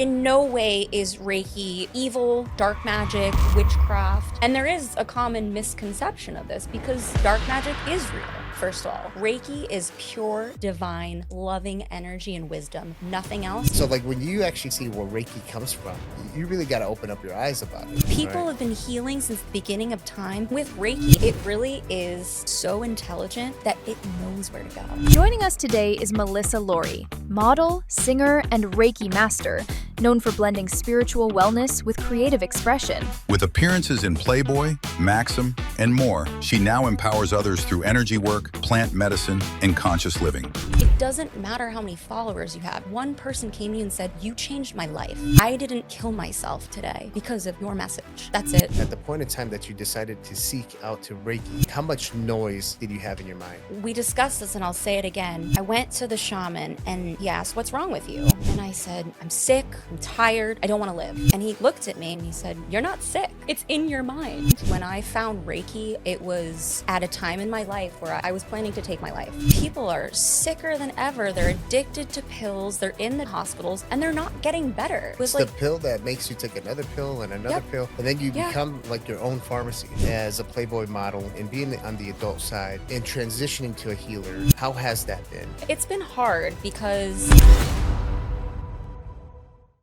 In no way is Reiki evil, dark magic, witchcraft. And there is a common misconception of this because dark magic is real. First of all, Reiki is pure, divine, loving energy and wisdom, nothing else. So like when you actually see where Reiki comes from, you really got to open up your eyes about it. People have been healing since the beginning of time with Reiki. It really is so intelligent that it knows where to go. Joining us today is Melissa Laurie, model, singer, and Reiki Master, known for blending spiritual wellness with creative expression. With appearances in Playboy, Maxim, and more, she now empowers others through energy work, plant medicine, and conscious living. It doesn't matter how many followers you have. One person came to you and said, "You changed my life. I didn't kill myself today because of your message." That's it. At the point in time that you decided to seek out to Reiki, how much noise did you have in your mind? We discussed this and I'll say it again. I went to the shaman and he asked, "What's wrong with you?" And I said, "I'm sick, I'm tired, I don't want to live." And he looked at me and he said, "You're not sick. It's in your mind." When I found Reiki, it was at a time in my life where I was planning to take my life. People are sicker than ever. They're addicted to pills. They're in the hospitals and they're not getting better. It was It's the pill that makes you take another pill and another pill, and then you become like your own pharmacy. As a Playboy model and being on the adult side and transitioning to a healer, how has that been? It's been hard because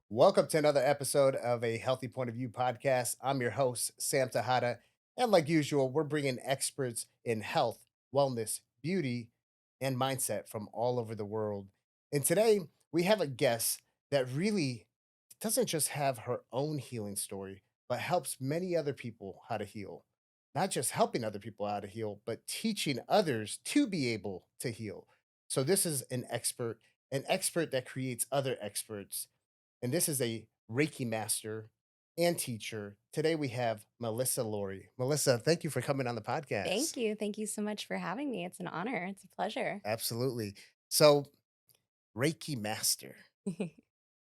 Welcome to another episode of a Healthy Point of View podcast. I'm your host, Sam Tejada. And like usual, we're bringing experts in health, wellness, beauty, and mindset from all over the world. And today we have a guest that really doesn't just have her own healing story, but helps many other people how to heal. Not just helping other people how to heal, but teaching others to be able to heal. So this is an expert that creates other experts, and this is a Reiki master and teacher. Today we have Melissa Laurie. Melissa, thank you for coming on the podcast. thank you. Thank you so much for having me. It's an honor. It's a pleasure. Absolutely. So, Reiki master.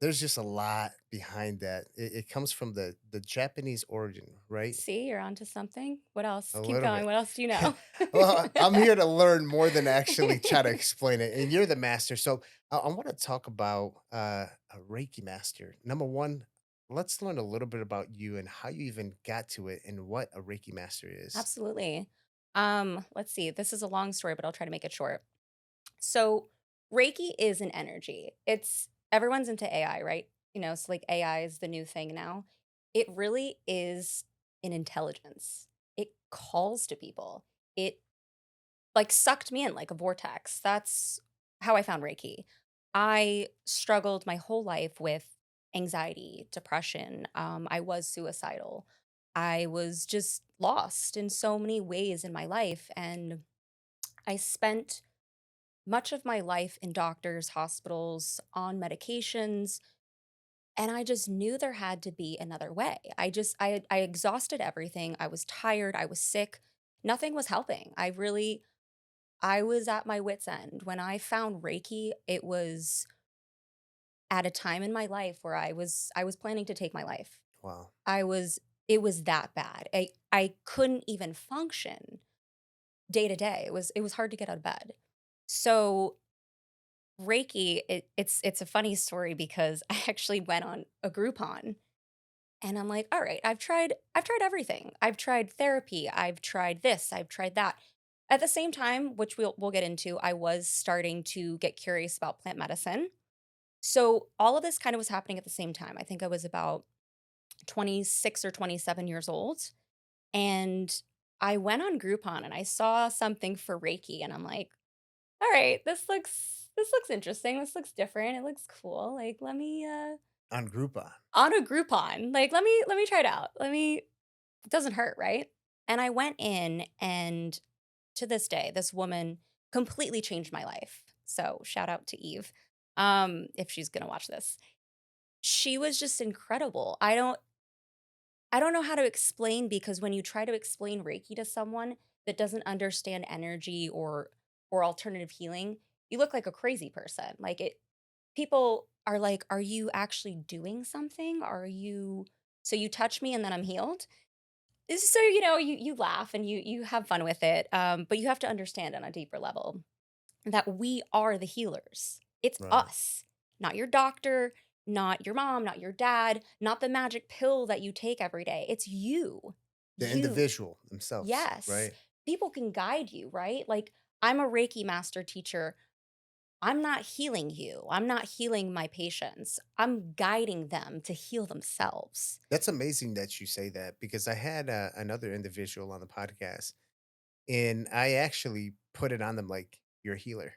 There's just a lot behind that. It comes from the Japanese origin, right? See, you're onto something. What else? A Keep little going. bit. What else do you know? Well, I'm here to learn more than actually try to explain it. And you're the master. So I want to talk about a Reiki master. Number one, let's learn a little bit about you and how you even got to it and what a Reiki master is. Absolutely. Let's see. This is a long story, but I'll try to make it short. So, Reiki is an energy. It's everyone's into AI, right? So like AI is the new thing now. It really is an intelligence. It calls to people. It like sucked me in like a vortex. That's how I found Reiki. I struggled my whole life with anxiety, depression. I was suicidal. I was just lost in so many ways in my life. And I spent much of my life in doctors, hospitals, on medications, and I just knew there had to be another way. I exhausted everything. I was tired, I was sick. Nothing was helping. I was at my wit's end. When I found Reiki, it was at a time in my life where I was planning to take my life. Wow. I was it was that bad. I couldn't even function day to day. It was hard to get out of bed. So Reiki, it's a funny story because I actually went on a Groupon and I'm like, all right, I've tried everything. I've tried therapy, I've tried this, I've tried that. At the same time, which we'll get into, I was starting to get curious about plant medicine. So all of this kind of was happening at the same time. I think I was about 26 or 27 years old. And I went on Groupon and I saw something for Reiki and I'm like, all right, this looks interesting. This looks different. It looks cool. Like, let me On Groupon. on a Groupon. Like, let me try it out. It doesn't hurt, right? And I went in and to this day, this woman completely changed my life. So shout out to Eve. If she's gonna watch this. She was just incredible. I don't know how to explain because when you try to explain Reiki to someone that doesn't understand energy or alternative healing, you look like a crazy person. Like it people are like, "Are you actually doing something? Are you so you touch me and then I'm healed?" So you laugh and you have fun with it. But you have to understand on a deeper level that we are the healers. It's Right. us, not your doctor, not your mom, not your dad, not the magic pill that you take every day. It's you. The You. individual themselves, Yes. right? People can guide you, right? Like, I'm a Reiki master teacher. I'm not healing you. I'm not healing my patients. I'm guiding them to heal themselves. That's amazing that you say that because I had another individual on the podcast and I actually put it on them like, you're a healer,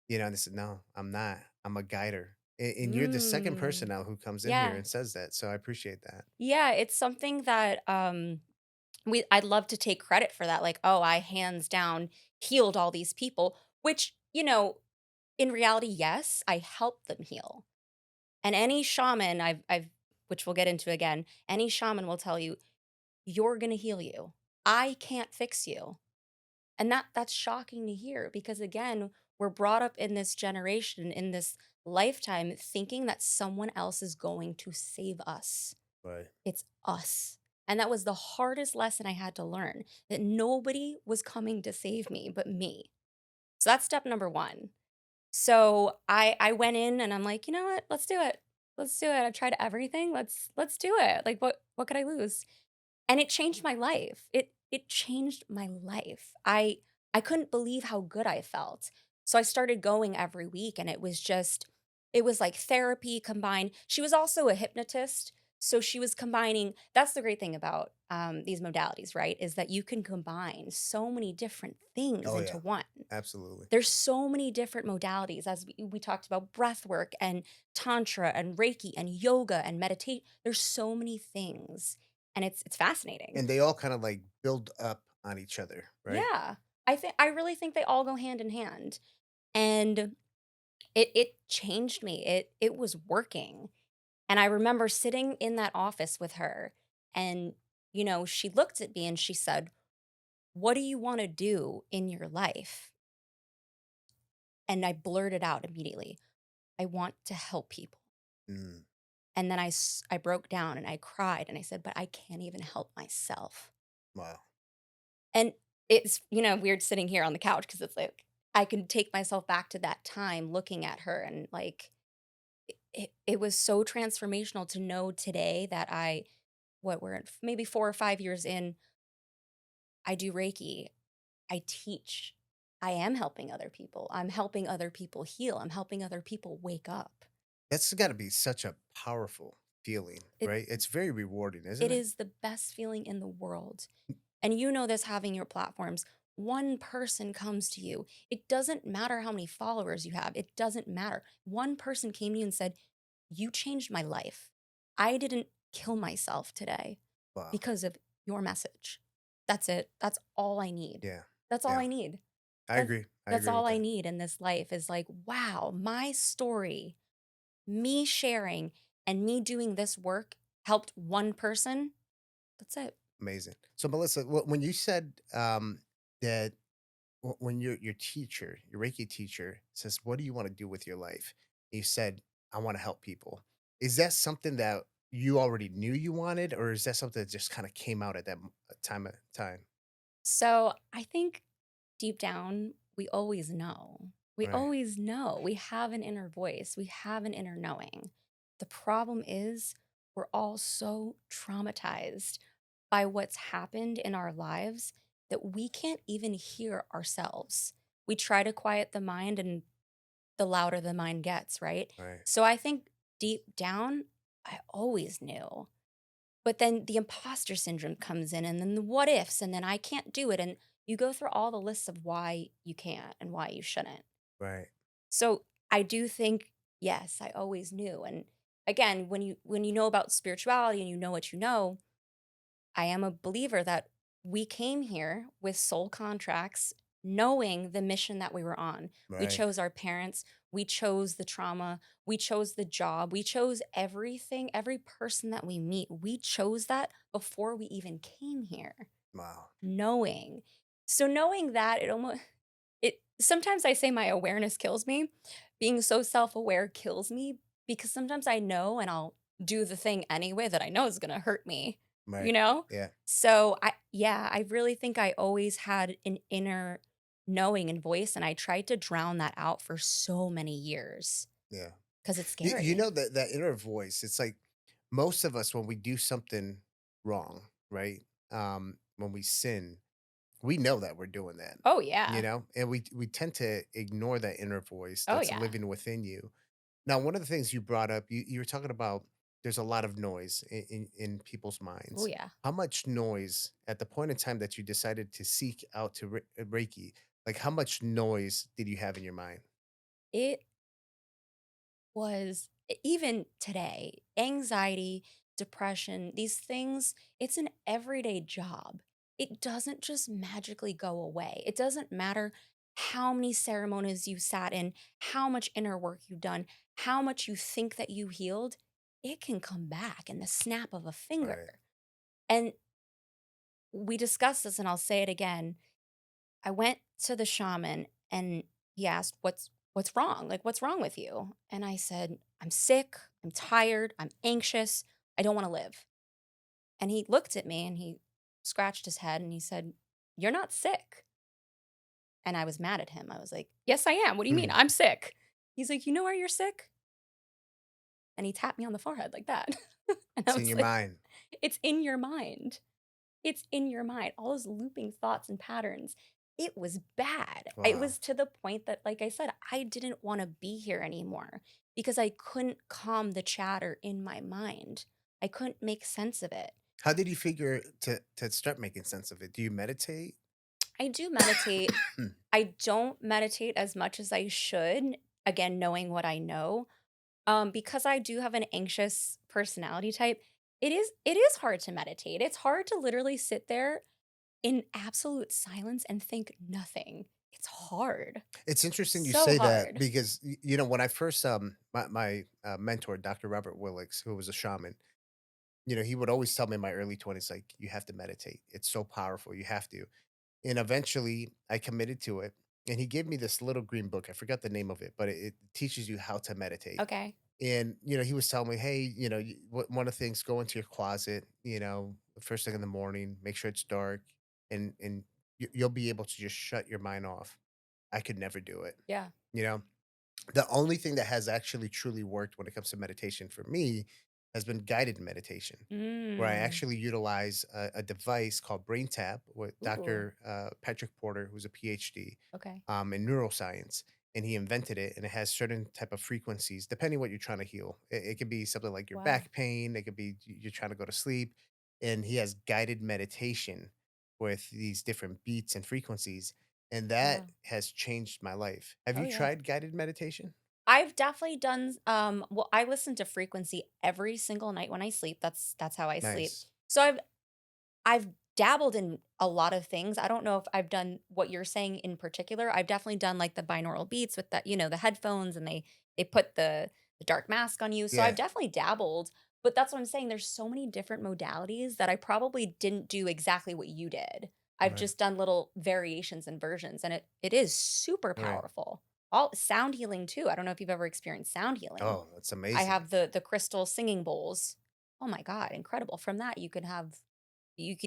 and they said, no, I'm not. I'm a guider. And you're the second person Mm. now who comes in here Yeah. and says that. So I appreciate that. Yeah, it's something that I'd love to take credit for that. Like, oh, I hands down healed all these people, which, in reality, yes, I helped them heal. And any shaman I've which we'll get into again, any shaman will tell you, you're gonna heal you. I can't fix you. And that's shocking to hear because again, we're brought up in this generation, in this lifetime, thinking that someone else is going to save us. Right. It's us. And that was the hardest lesson I had to learn, that nobody was coming to save me but me. So that's step number 1. So I went in and I'm like, "You know what? Let's do it. Let's do it. I've tried everything. Let's do it. Like what could I lose?" And it changed my life. It changed my life. I couldn't believe how good I felt. So I started going every week and it was like therapy combined. She was also a hypnotist, so she was combining. That's the great thing about these modalities, right? Is that you can combine so many different things Oh, into yeah. one. Absolutely. There's so many different modalities as we talked about breath work and tantra and reiki and yoga and meditate. There's so many things and it's fascinating. And they all kind of like build up on each other, right? Yeah. I really think they all go hand in hand. And it changed me. It was working. And I remember sitting in that office with her and she looked at me and she said, "What do you want to do in your life?" And I blurted out immediately, "I want to help people." Mm, And then I broke down and I cried and I said, "But I can't even help myself." wow. And it's, weird sitting here on the couch because it's like I can take myself back to that time looking at her and like it was so transformational to know today that we're maybe 4 or 5 years in, I do Reiki, I teach, I am helping other people. I'm helping other people heal. I'm helping other people wake up. That's got to be such a powerful feeling, It right? It's very rewarding, isn't it it? is the best feeling in the world. And you know this having your platforms. One person comes to you. It doesn't matter how many followers you have. It doesn't matter. One person came to you and said, "You changed my life. I didn't kill myself today Wow. because of your message." That's it. That's all I need. Yeah. That's all Yeah. I need. I That's agree. I that's agree all with I that. need in this life is like, wow, my story, me sharing and me doing this work helped one person. That's it. Amazing. So, Melissa, when you said that when your teacher, your Reiki teacher, says, "What do you want to do with your life?" You said, "I want to help people." Is that something that you already knew you wanted, or is that something that just kind of came out at that time? So I think deep down, we always know. We Right. always know. We have an inner voice, we have an inner knowing. The problem is, we're all so traumatized by what's happened in our lives that we can't even hear ourselves. We try to quiet the mind, and the louder the mind gets, right? Right. So I think deep down, I always knew. But then the imposter syndrome comes in, and then the what ifs, and then I can't do it. And you go through all the lists of why you can't and why you shouldn't. Right. So I do think, yes, I always knew. And again, when you know about spirituality and you know what you know, I am a believer that we came here with soul contracts, knowing the mission that we were on. We Right. chose our parents, we chose the trauma, we chose the job, we chose everything, every person that we meet. We chose that before we even came here, Wow. knowing. So knowing that it sometimes I say my awareness kills me. Being so self-aware kills me because sometimes I know and I'll do the thing anyway that I know is going to hurt me, you Right. know? Yeah. So I really think I always had an inner knowing and voice and I tried to drown that out for so many years. Yeah. because it's You scary. know that that inner voice, it's like most of us when we do something wrong, right? When we sin, we know that we're doing that, Oh, you yeah. know? And we tend to ignore that inner voice Oh, that's yeah. living within you. Now, one of the things you brought up, you were talking about there's a lot of noise in people's Oh, minds. yeah. How much noise at the point in time that you decided to seek out to Reiki, like how much noise did you have in your mind? It was even today, anxiety, depression, these things, it's an everyday job. It doesn't just magically go away. It doesn't matter how many ceremonies you sat in, how much inner work you've done, how much you think that you healed, it can come back in the snap of a finger. Right. And we discussed this, and I'll say it again. I went to the shaman and he asked, what's wrong? Like, what's wrong with you? And I said, I'm sick, I'm tired, I'm anxious, I don't want to live. And he looked at me and he scratched his head and he said, you're not sick. And I was mad at him. I was like, yes, I am. What do you mean? Hmm. I'm sick. He's like, you know where you're sick? And he tapped me on the forehead like that. And I It's in was your like, mind. it's in your mind. It's in your mind, all those looping thoughts and patterns. It was bad. It Wow. was to the point that, like I said, I didn't want to be here anymore because I couldn't calm the chatter in my mind. I couldn't make sense of it. How did you figure to start making sense of it? Do you meditate? I do meditate. I don't meditate as much as I should, again, knowing what I know. Because I do have an anxious personality type, it is hard to meditate. It's hard to literally sit there in absolute silence and think nothing. It's hard. It's interesting you So say that hard. because you know when I first my mentor Dr. Robert Willix, who was a shaman, you know, he would always tell me in my early 20s, like, you have to meditate. It's so powerful. You have to. And eventually I committed to it. And he gave me this little green book. I forgot the name of it, but it teaches you how to meditate. Okay. And, you know, he was telling me, hey, you know, one of the things, go into your closet, you know, the first thing in the morning, make sure it's dark and you'll be able to just shut your mind off. I could never do it. Yeah. You know, the only thing that has actually truly worked when it comes to meditation for me has been guided meditation, where I Mm. actually utilize a device called Brain Tap with Ooh. Dr. Patrick Porter, who's a PhD Okay. in neuroscience, and he invented it. And it has certain type of frequencies depending what you're trying to heal. It could be something like your Wow. back pain. It could be you're trying to go to sleep, and he has guided meditation with these different beats and frequencies and that Wow. has changed my life. Have Oh, you yeah. tried guided meditation? I've definitely done well, I listen to frequency every single night when I sleep. That's how I sleep. Nice. So I've dabbled in a lot of things. I don't know if I've done what you're saying in particular. I've definitely done like the binaural beats with the headphones and they put the dark mask on you. So I've Yeah, definitely dabbled, but that's what I'm saying. There's so many different modalities that I probably didn't do exactly what you did. I've right, just done little variations and versions and it is super right. powerful. All sound healing too. I don't know if you've ever experienced sound healing. Oh, that's I amazing. have the crystal singing bowls. Oh my god, incredible. From that you could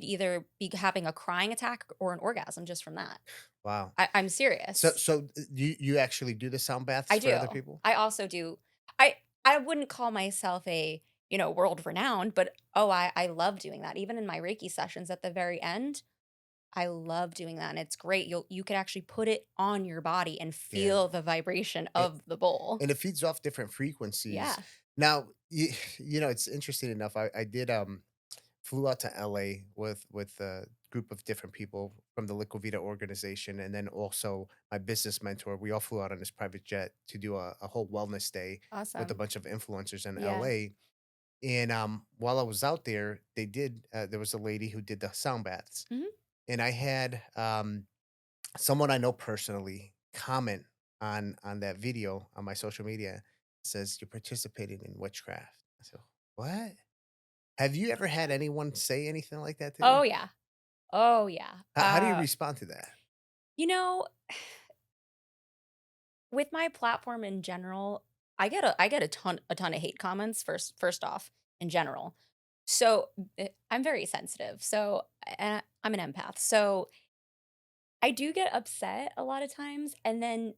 either be having a crying attack or an orgasm just from that. Wow. I'm So serious. so you actually do the sound baths I for do. other people? I also do. I wouldn't call myself a, world renowned, but oh, I love doing that. Even in my Reiki sessions at the very end, I love doing that and it's great. You could actually put it on your body and Yeah. feel the vibration It, of the bowl. and it feeds off different frequencies. Yeah. Now, you know, it's interesting enough. I did flew out to LA with a group of different people from the Liquid Vita organization, and then also my business mentor. We all flew out on this private jet to do a whole wellness day with a Awesome. bunch of influencers in Yeah. LA. And while I was out there, they did. There was a lady who did the sound baths, Mhm. and I had someone I know personally comment on that video on my social media. Says you're participating in witchcraft. I said, what? Have you ever had anyone say anything like that to Oh you? yeah. Oh yeah. How do you respond to that? You know, with my platform in general, I get a ton of hate comments first off in general. So I'm very sensitive. So I'm an empath. So I do get upset a lot of times, and then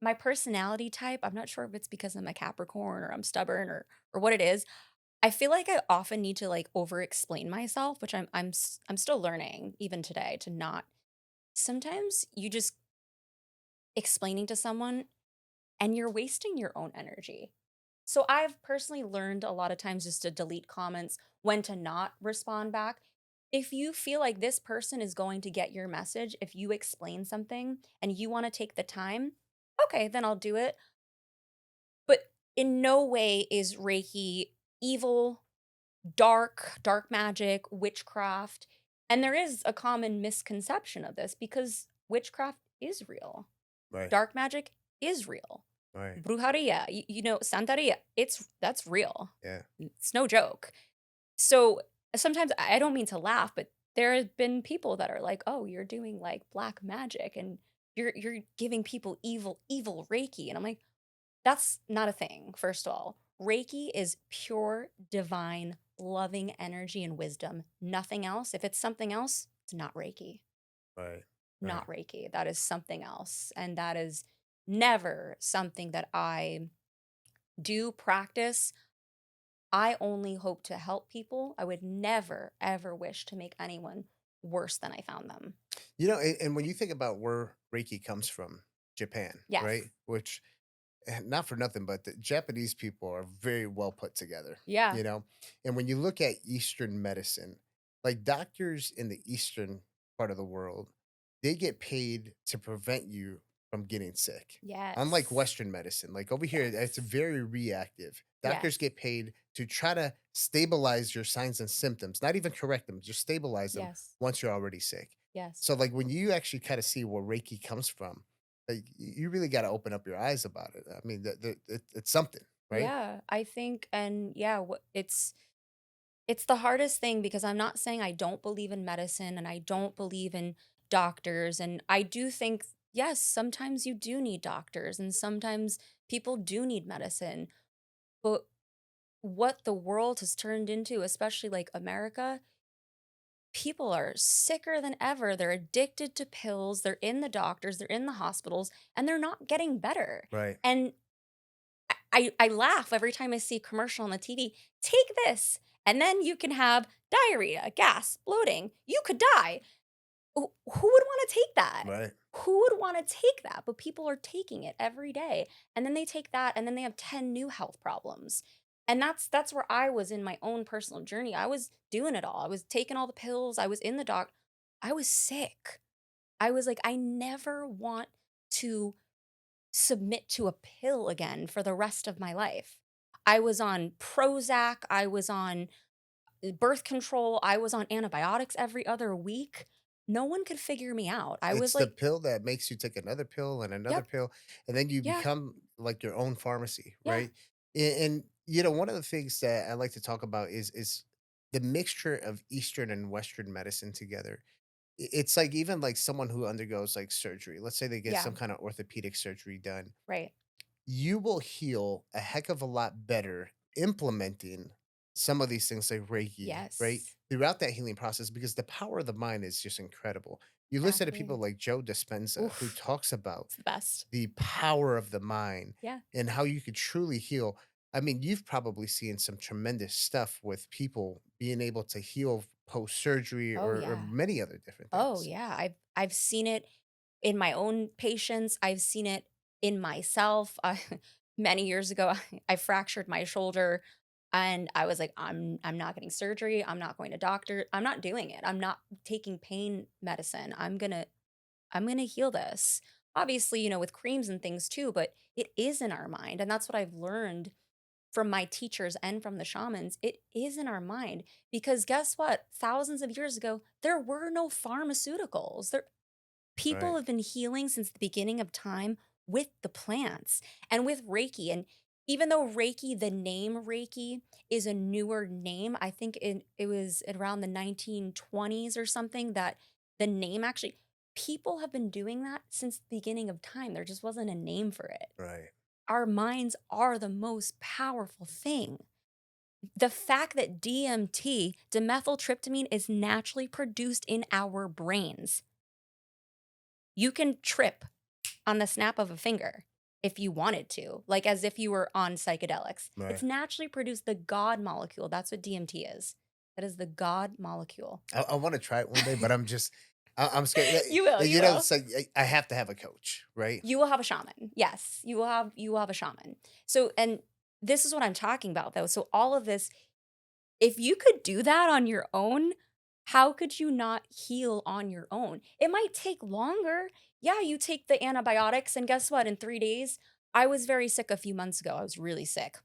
my personality type, I'm not sure if it's because I'm a Capricorn or I'm stubborn or what it is. I feel like I often need to like over explain myself, which I'm still learning even today to not. Sometimes you just explaining to someone and you're wasting your own energy. So I've personally learned a lot of times just to delete comments, when to not respond back. If you feel like this person is going to get your message, if you explain something and you want to take the time, okay, then I'll do it. But in no way is Reiki evil, dark magic, witchcraft. And there is a common misconception of this because witchcraft is real. Right. Dark magic is real. Right. Brujeria, Santeria, that's real. Yeah. It's no joke. So sometimes I don't mean to laugh, but there have been people that are like, "Oh, you're doing like black magic and you're giving people evil Reiki." And I'm like, "That's not a thing, first of all. Reiki is pure divine loving energy and wisdom. Nothing else. If it's something else, it's not Reiki. Right. Right. Not Reiki. That is something else. And that is never something that I do practice. I only hope to help people. I would never, ever wish to make anyone worse than I found them. And when you think about where Reiki comes from, Japan, right? Yes. Which, not for nothing, but the Japanese people are very well put together, Yeah. you know? And when you look at Eastern medicine, like doctors in the Eastern part of the world, they get paid to prevent you from getting sick. Unlike Yes. Western medicine, like over here, it's Yes. very reactive. Doctors Yes. get paid to try to stabilize your signs and symptoms, not even correct them, just stabilize them Yes. once you're already sick. Yes. So, like, when you actually kind of see where Reiki comes from, like, you really got to open up your eyes about it. I mean, it's something, right? Yeah. I think, and yeah, it's the hardest thing because I'm not saying I don't believe in medicine and I don't believe in doctors. And I do think, yes, sometimes you do need doctors and sometimes people do need medicine. But what the world has turned into, especially like America, people are sicker than ever. They're addicted to pills. They're in the doctors, they're in the hospitals, and they're not getting better. Right. And I laugh every time I see a commercial on the TV. Take this, and then you can have diarrhea, gas, bloating. You could die. Who would want to take that? Right. Who would want to take that? But people are taking it every day. And then they take that and then they have 10 new health problems. And that's where I was in my own personal journey. I was doing it all. I was taking all the pills. I was in the doc. I was sick. I was like, I never want to submit to a pill again for the rest of my life. I was on Prozac. I was on birth control. I was on antibiotics every other week. No one could figure me out. I was It's the like, pill that makes you take another pill and another "Yep, pill, and then you yeah, become like your own pharmacy, yeah, right? And one of the things that I like to talk about is the mixture of Eastern and Western medicine together. It's like even like someone who undergoes like surgery. Let's say they get yeah, some kind of orthopedic surgery done, right, you will heal a heck of a lot better implementing some of these things like Reiki, right? yes, Throughout that healing process, because the power of the mind is just incredible. You listen to people absolutely. like Joe Dispenza who Oof, talks about it's the best. the power of the mind Yeah. and how you could truly heal. I mean, you've probably seen some tremendous stuff with people being able to heal post surgery Oh, or yeah. many other different Oh, things. yeah. I've seen it in my own patients. I've seen it in myself. Many years ago, I fractured my shoulder and I was like, I'm not getting surgery. I'm not going to doctor. I'm not doing it. I'm not taking pain medicine. I'm gonna heal this. Obviously, with creams and things too, but it is in our mind. And that's what I've learned from my teachers and from the shamans. It is in our mind. Because guess what? Thousands of years ago, there were no pharmaceuticals. People Right. have been healing since the beginning of time with the plants and with Reiki. And even though Reiki, the name Reiki, is a newer name, I think it was around the 1920s or something that the name actually, people have been doing that since the beginning of time. There just wasn't a name for it. Right. Our minds are the most powerful thing. The fact that DMT, dimethyltryptamine, is naturally produced in our brains. You can trip on the snap of a finger. if you wanted to, like as if you were on psychedelics. It's Right. naturally produced the God molecule. That's what DMT is. That is the God molecule. I want to try it one day, but I'm scared. You will, you will. It's like I have to have a coach, right? You will have a shaman. Yes, you will have a shaman. So, and this is what I'm talking about though. So all of this, if you could do that on your own, how could you not heal on your own? It might take longer. Yeah, you take the antibiotics, and guess what? In 3 days, I was very sick a few months ago. I was really sick.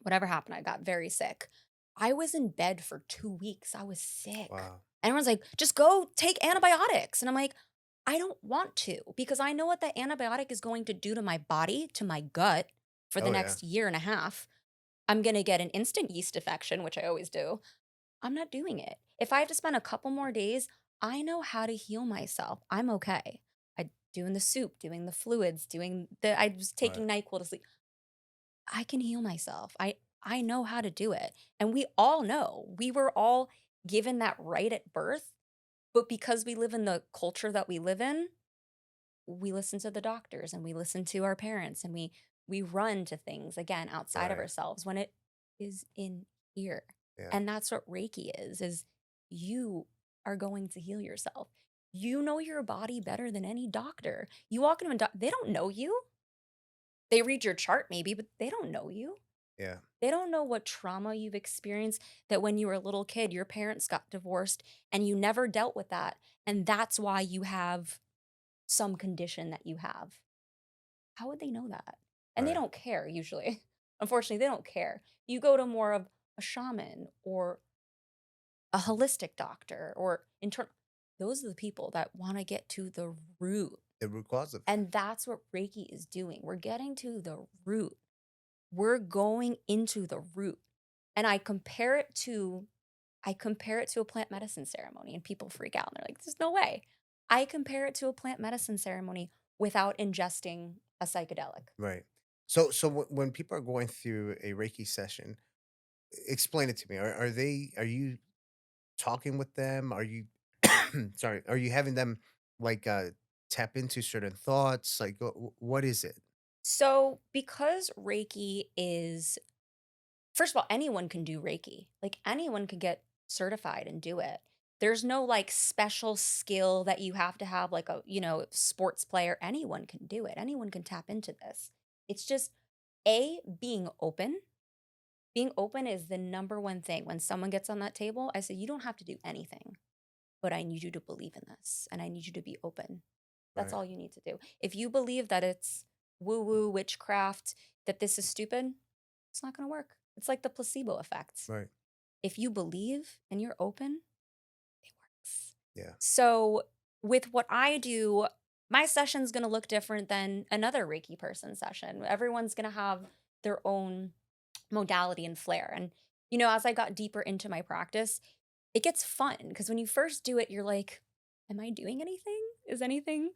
Whatever happened, I got very sick. I was in bed for 2 weeks. I was sick. Wow. Everyone's like, just go take antibiotics. And I'm like, I don't want to because I know what that antibiotic is going to do to my body, to my gut for the Oh yeah. next year and a half. I'm going to get an instant yeast infection, which I always do. I'm not doing it. If I have to spend a couple more days, I know how to heal myself. I'm okay. I doing the soup, doing the fluids, doing the I was Right. taking NyQuil to sleep. I can heal myself. I know how to do it. And we all know. We were all given that right at birth, but because we live in the culture that we live in, we listen to the doctors and we listen to our parents and we run to things again outside of Right. ourselves when it is in here. Yeah. And that's what Reiki is you are going to heal yourself. You know your body better than any doctor. You walk into a they don't know you. They read your chart maybe, but they don't know you. Yeah. They don't know what trauma you've experienced, that when you were a little kid, your parents got divorced and you never dealt with that. And that's why you have some condition that you have. How would they know that? And they Right. don't care usually. Unfortunately, they don't care. You go to more of a shaman or a holistic doctor or internal. Those are the people that want to get to the root. The root cause of it. And that's what Reiki is doing. We're getting to the root. We're going into the root. And I compare it to a plant medicine ceremony and people freak out and they're like, there's no way. I compare it to a plant medicine ceremony without ingesting a psychedelic. Right. So when people are going through a Reiki session, explain it to me. Are you talking with them? Are you sorry, are you having them like tap into certain thoughts? Like what is it? So, because Reiki is, first of all, anyone can do Reiki. Like anyone can get certified and do it. There's no like special skill that you have to have, like a, sports player. Anyone can do it. Anyone can tap into this. It's just being open. Being open is the number one thing. When someone gets on that table, I say, you don't have to do anything, but I need you to believe in this and I need you to be open. That's Right. all you need to do. If you believe that it's woo woo, witchcraft, that this is stupid, it's not going to work. It's like the placebo effect. Right. If you believe and you're open, it works. Yeah. So, with what I do, my session's going to look different than another Reiki person session. Everyone's going to have their own modality and flair. And, as I got deeper into my practice, it gets fun because when you first do it, you're like, am I doing anything? Is anything,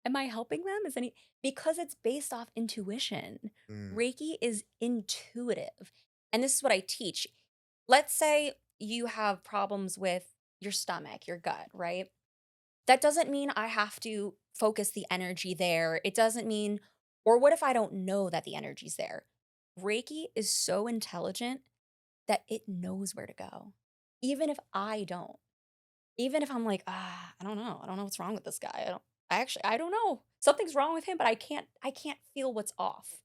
am I helping them? Because it's based off intuition. Mm, Reiki is intuitive. And this is what I teach. Let's say you have problems with your stomach, your gut, right? That doesn't mean I have to focus the energy there. It doesn't mean, or what if I don't know that the energy's there? Reiki is so intelligent that it knows where to go. Even if I don't. Even if I'm like, I don't know. I don't know what's wrong with this guy. I don't know. Something's wrong with him, but I can't feel what's off.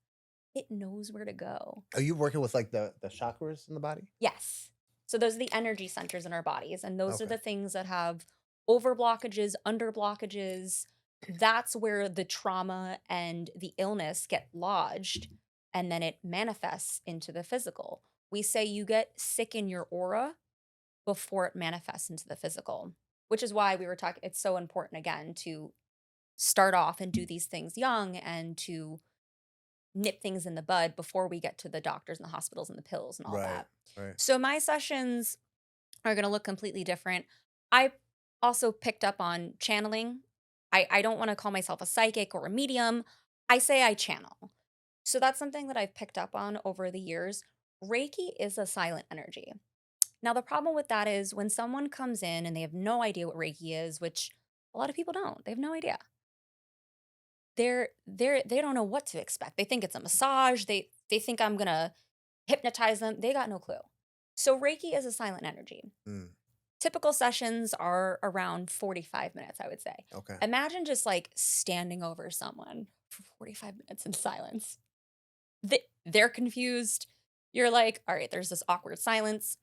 It knows where to go. are you working with like the chakras in the body? Yes. So those are the energy centers in our bodies, and those are Okay. the things that have over blockages, under blockages. That's where the trauma and the illness get lodged, and then it manifests into the physical. We say you get sick in your aura before it manifests into the physical, which is why we were talking. It's so important again to start off and do these things young and to nip things in the bud before we get to the doctors and the hospitals and the pills and all Right. that. Right. So my sessions are going to look completely different. I also picked up on channeling. I don't want to call myself a psychic or a medium. I say I channel. So that's something that I've picked up on over the years. Reiki is a silent energy. Now, the problem with that is when someone comes in and they have no idea what Reiki is, which a lot of people don't, they have no idea. they don't know what to expect. They think it's a massage. They think I'm gonna hypnotize them. They got no clue. So Reiki is a silent energy. Mm, Typical sessions are around 45 minutes, I would say. okay. Imagine just like standing over someone for 45 minutes in silence. They're confused. You're like, all right, there's this awkward silence.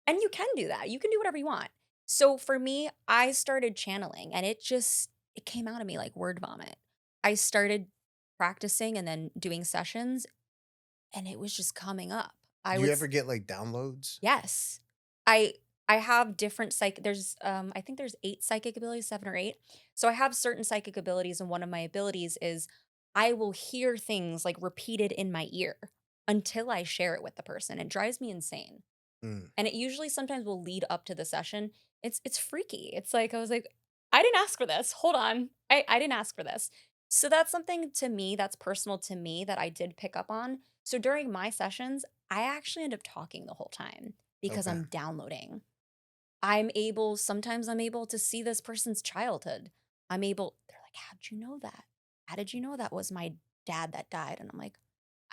And you can do that. You can do whatever you want. So for me, I started channeling and it came out of me like word vomit. I started practicing and then doing sessions and it was just coming up. I Do would you ever get like downloads? Yes. I I have different there's I think there's 8 psychic abilities, 7 or 8. So I have certain psychic abilities and one of my abilities is I will hear things like repeated in my ear until I share it with the person. It drives me insane. Mm. And it usually sometimes will lead up to the session. It's freaky. It's like I was like, I didn't ask for this. Hold on. I didn't ask for this. So that's something to me that's personal to me that I did pick up on. So during my sessions, I actually end up talking the whole time because Okay. I'm downloading. Sometimes I'm able to see this person's childhood. They're like, how'd you know that? How did you know that was my dad that died? And I'm like,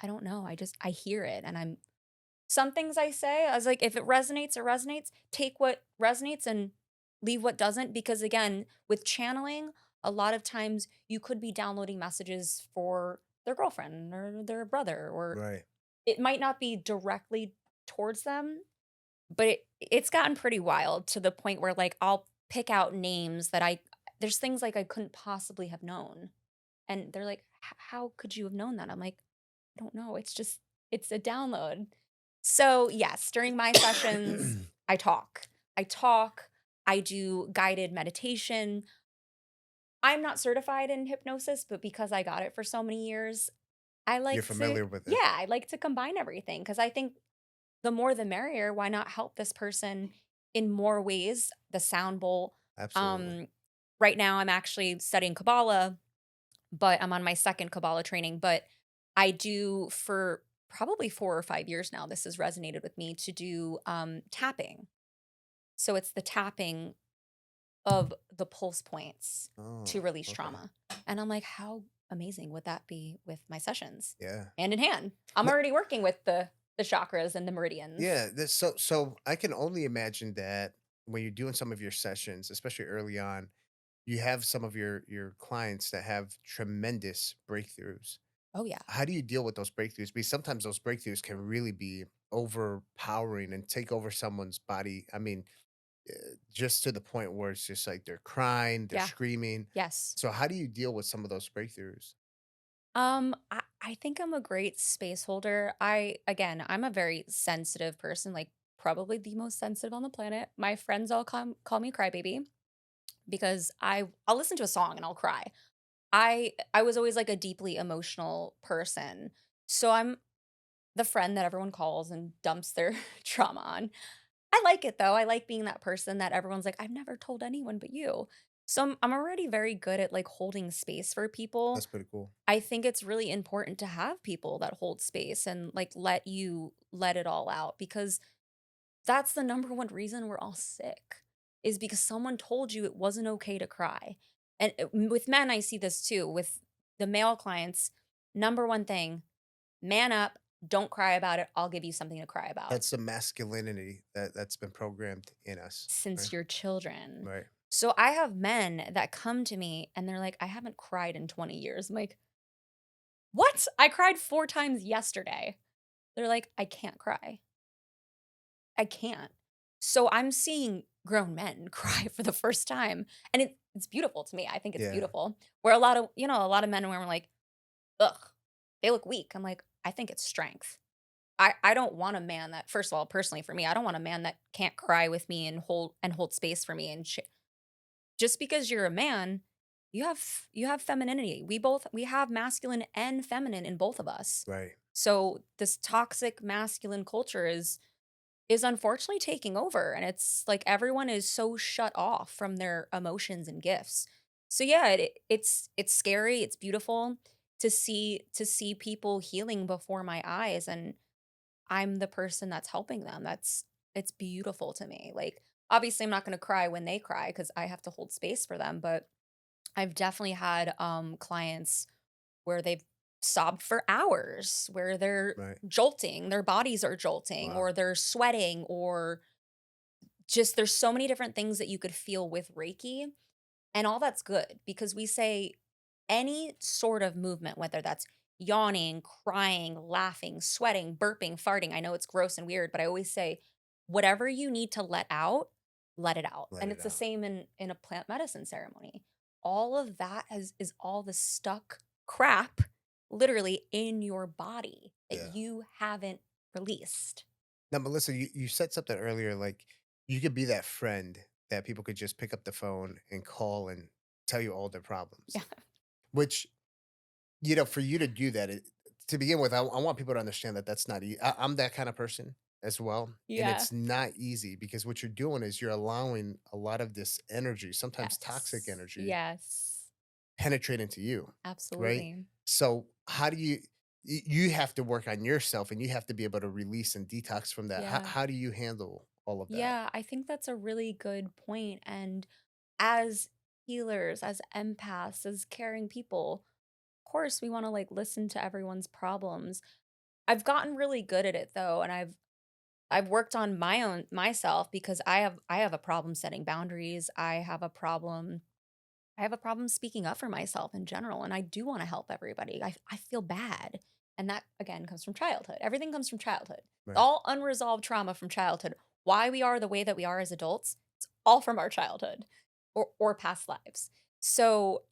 I don't know. I hear it and some things I say, I was like, if it resonates, it resonates. Take what resonates and leave what doesn't. Because again, with channeling, a lot of times you could be downloading messages for their girlfriend or their brother, or Right. it might not be directly towards them, but it's gotten pretty wild to the point where like I'll pick out names that there's things like I couldn't possibly have known. And they're like, How could you have known that?" I'm like, "I don't know. It's a download." So, yes, during my sessions, I talk. I talk, I do guided meditation. I'm not certified in hypnosis, but because I got it for so many years, I You're like to familiar with it. yeah, I like to combine everything because I think the more the merrier. Why not help this person in more ways? The sound bowl. Absolutely. Um, right now I'm actually studying Kabbalah, but I'm on my second Kabbalah training. But I do for probably 4 or 5 years now. This has resonated with me to do tapping. So it's the tapping of the pulse points Oh, to release okay. trauma. And I'm like, how amazing would that be with my sessions? Yeah. Hand in hand. I'm N- already working with the chakras and the meridians. Yeah. So I can only imagine that when you're doing some of your sessions, especially early on, you have some of your clients that have tremendous breakthroughs. Oh yeah. How do you deal with those breakthroughs? Because sometimes those breakthroughs can really be overpowering and take over someone's body. I mean, just to the point where it's just like they're crying, they're Yeah. screaming. Yes. So how do you deal with some of those breakthroughs? I think I'm a great space holder. I'm a very sensitive person, like probably the most sensitive on the planet. My friends all call me crybaby because I'll listen to a song and I'll cry. I was always like a deeply emotional person. So I'm the friend that everyone calls and dumps their trauma on. I like it though. I like being that person that everyone's like, I've never told anyone but you. So I'm already very good at like holding space for people. That's pretty cool. I think it's really important to have people that hold space and like let you let it all out because that's the number one reason we're all sick is because someone told you it wasn't okay to cry. And with men, I see this too. With the male clients, number one thing, man up, don't cry about it. I'll give you something to cry about That's the masculinity that's been programmed in us. Right. since you're children. Right. So I have men that come to me and they're like, I haven't cried in 20 years. I'm like, what? I cried 4 times yesterday. They're like, I can't cry. I can't. So I'm seeing grown men cry for the first time. And it's beautiful to me. I think it's Yeah. beautiful. Where a lot of men were like, ugh, they look weak. I'm like, I think it's strength. I don't want a man that, first of all, personally for me, I don't want a man that can't cry with me and hold space for me. And just because you're a man, you have femininity. We have masculine and feminine in both of us. Right. So this toxic masculine culture is unfortunately taking over and it's like everyone is so shut off from their emotions and gifts. So yeah, it's scary, it's beautiful to see people healing before my eyes and I'm the person that's helping them. It's beautiful to me. Like obviously I'm not going to cry when they cry cuz I have to hold space for them, but I've definitely had clients where they've sobbed for hours, where they're Right. jolting, their bodies are jolting, Wow. or they're sweating, or just there's so many different things that you could feel with Reiki. And all that's good because we say any sort of movement, whether that's yawning, crying, laughing, sweating, burping, farting. I know it's gross and weird, but I always say whatever you need to let it out. Let And it it's the out. same in a plant medicine ceremony. All of that is all the stuck crap literally in your body that Yeah. you haven't released. Now, Melissa, you said something earlier, like you could be that friend that people could just pick up the phone and call and tell you all their problems. Yeah. Which, for you to do that, to begin with, I want people to understand that that's not easy. I'm that kind of person as well. And Yeah. it's not easy because what you're doing is you're allowing a lot of this energy, sometimes toxic Yes. energy, Yes. penetrate into you, right? Absolutely. So how do you have to work on yourself and you have to be able to release and detox from that. How, Yeah. how do you handle all of that? Yeah, I think that's a really good point. And as healers, as empaths, as caring people, of course, we want to like listen to everyone's problems. I've gotten really good at it though, and I've worked on my own myself because I have a problem setting boundaries. I have a problem speaking up for myself in general, and I do want to help everybody. I feel bad. And that again comes from childhood. Everything comes from childhood. Right. All unresolved trauma from childhood. Why we are the way that we are as adults, it's all from our childhood or past lives. So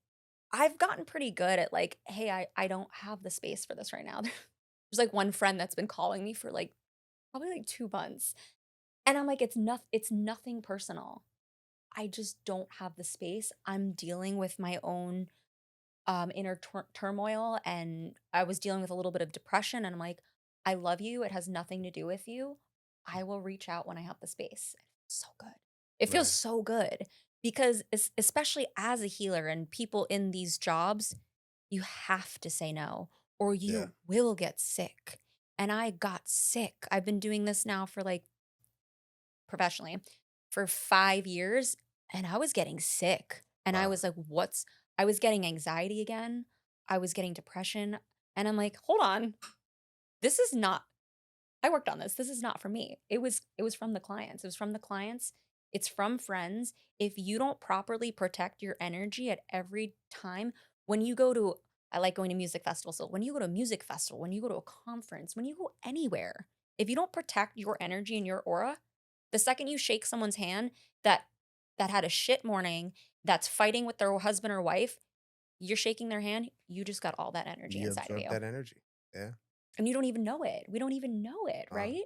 I've gotten pretty good at like, hey, I don't have the space for this right now. There's like one friend that's been calling me for like probably like 2 months. And I'm like, it's nothing personal. I just don't have the space. I'm dealing with my own inner turmoil, and I was dealing with a little bit of depression. And I'm like, I love you. It has nothing to do with you. I will reach out when I have the space. It feels so good. It feels Right. so good because, especially as a healer and people in these jobs, you have to say no or Yeah. you will get sick. And I got sick. I've been doing this now for like professionally for 5 years, and I was getting sick. And I Wow. was like, I was getting anxiety again. I was getting depression. And I'm like, hold on, this is not, I worked on this. This is not for me. It was from the clients. It was from the clients. It's from friends. If you don't properly protect your energy at every time, when you go to, I like going to music festivals. So when you go to a music festival, when you go to a conference, when you go anywhere, if you don't protect your energy and your aura, the second you shake someone's hand that had a shit morning, that's fighting with their husband or wife, you're shaking their hand, you just got all that energy You inside of absorb you. that energy. Yeah. And you don't even know it. We don't even know it, Wow. right?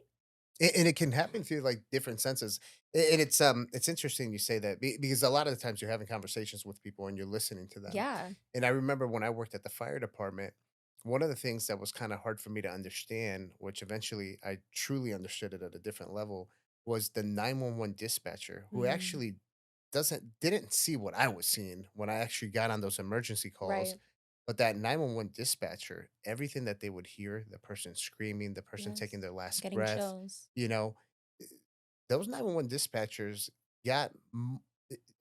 And it can happen through like different senses. And it's interesting you say that because a lot of the times you're having conversations with people and you're listening to them. Yeah. And I remember when I worked at the fire department, one of the things that was kind of hard for me to understand, which eventually I truly understood it at a different level, was the 911 dispatcher who Mm, actually didn't see what I was seeing when I actually got on those emergency calls. right. But that 911 dispatcher, everything that they would hear, the person screaming, the person taking Yes. their last Getting breath, chills. you know, eh, those 911 dispatchers got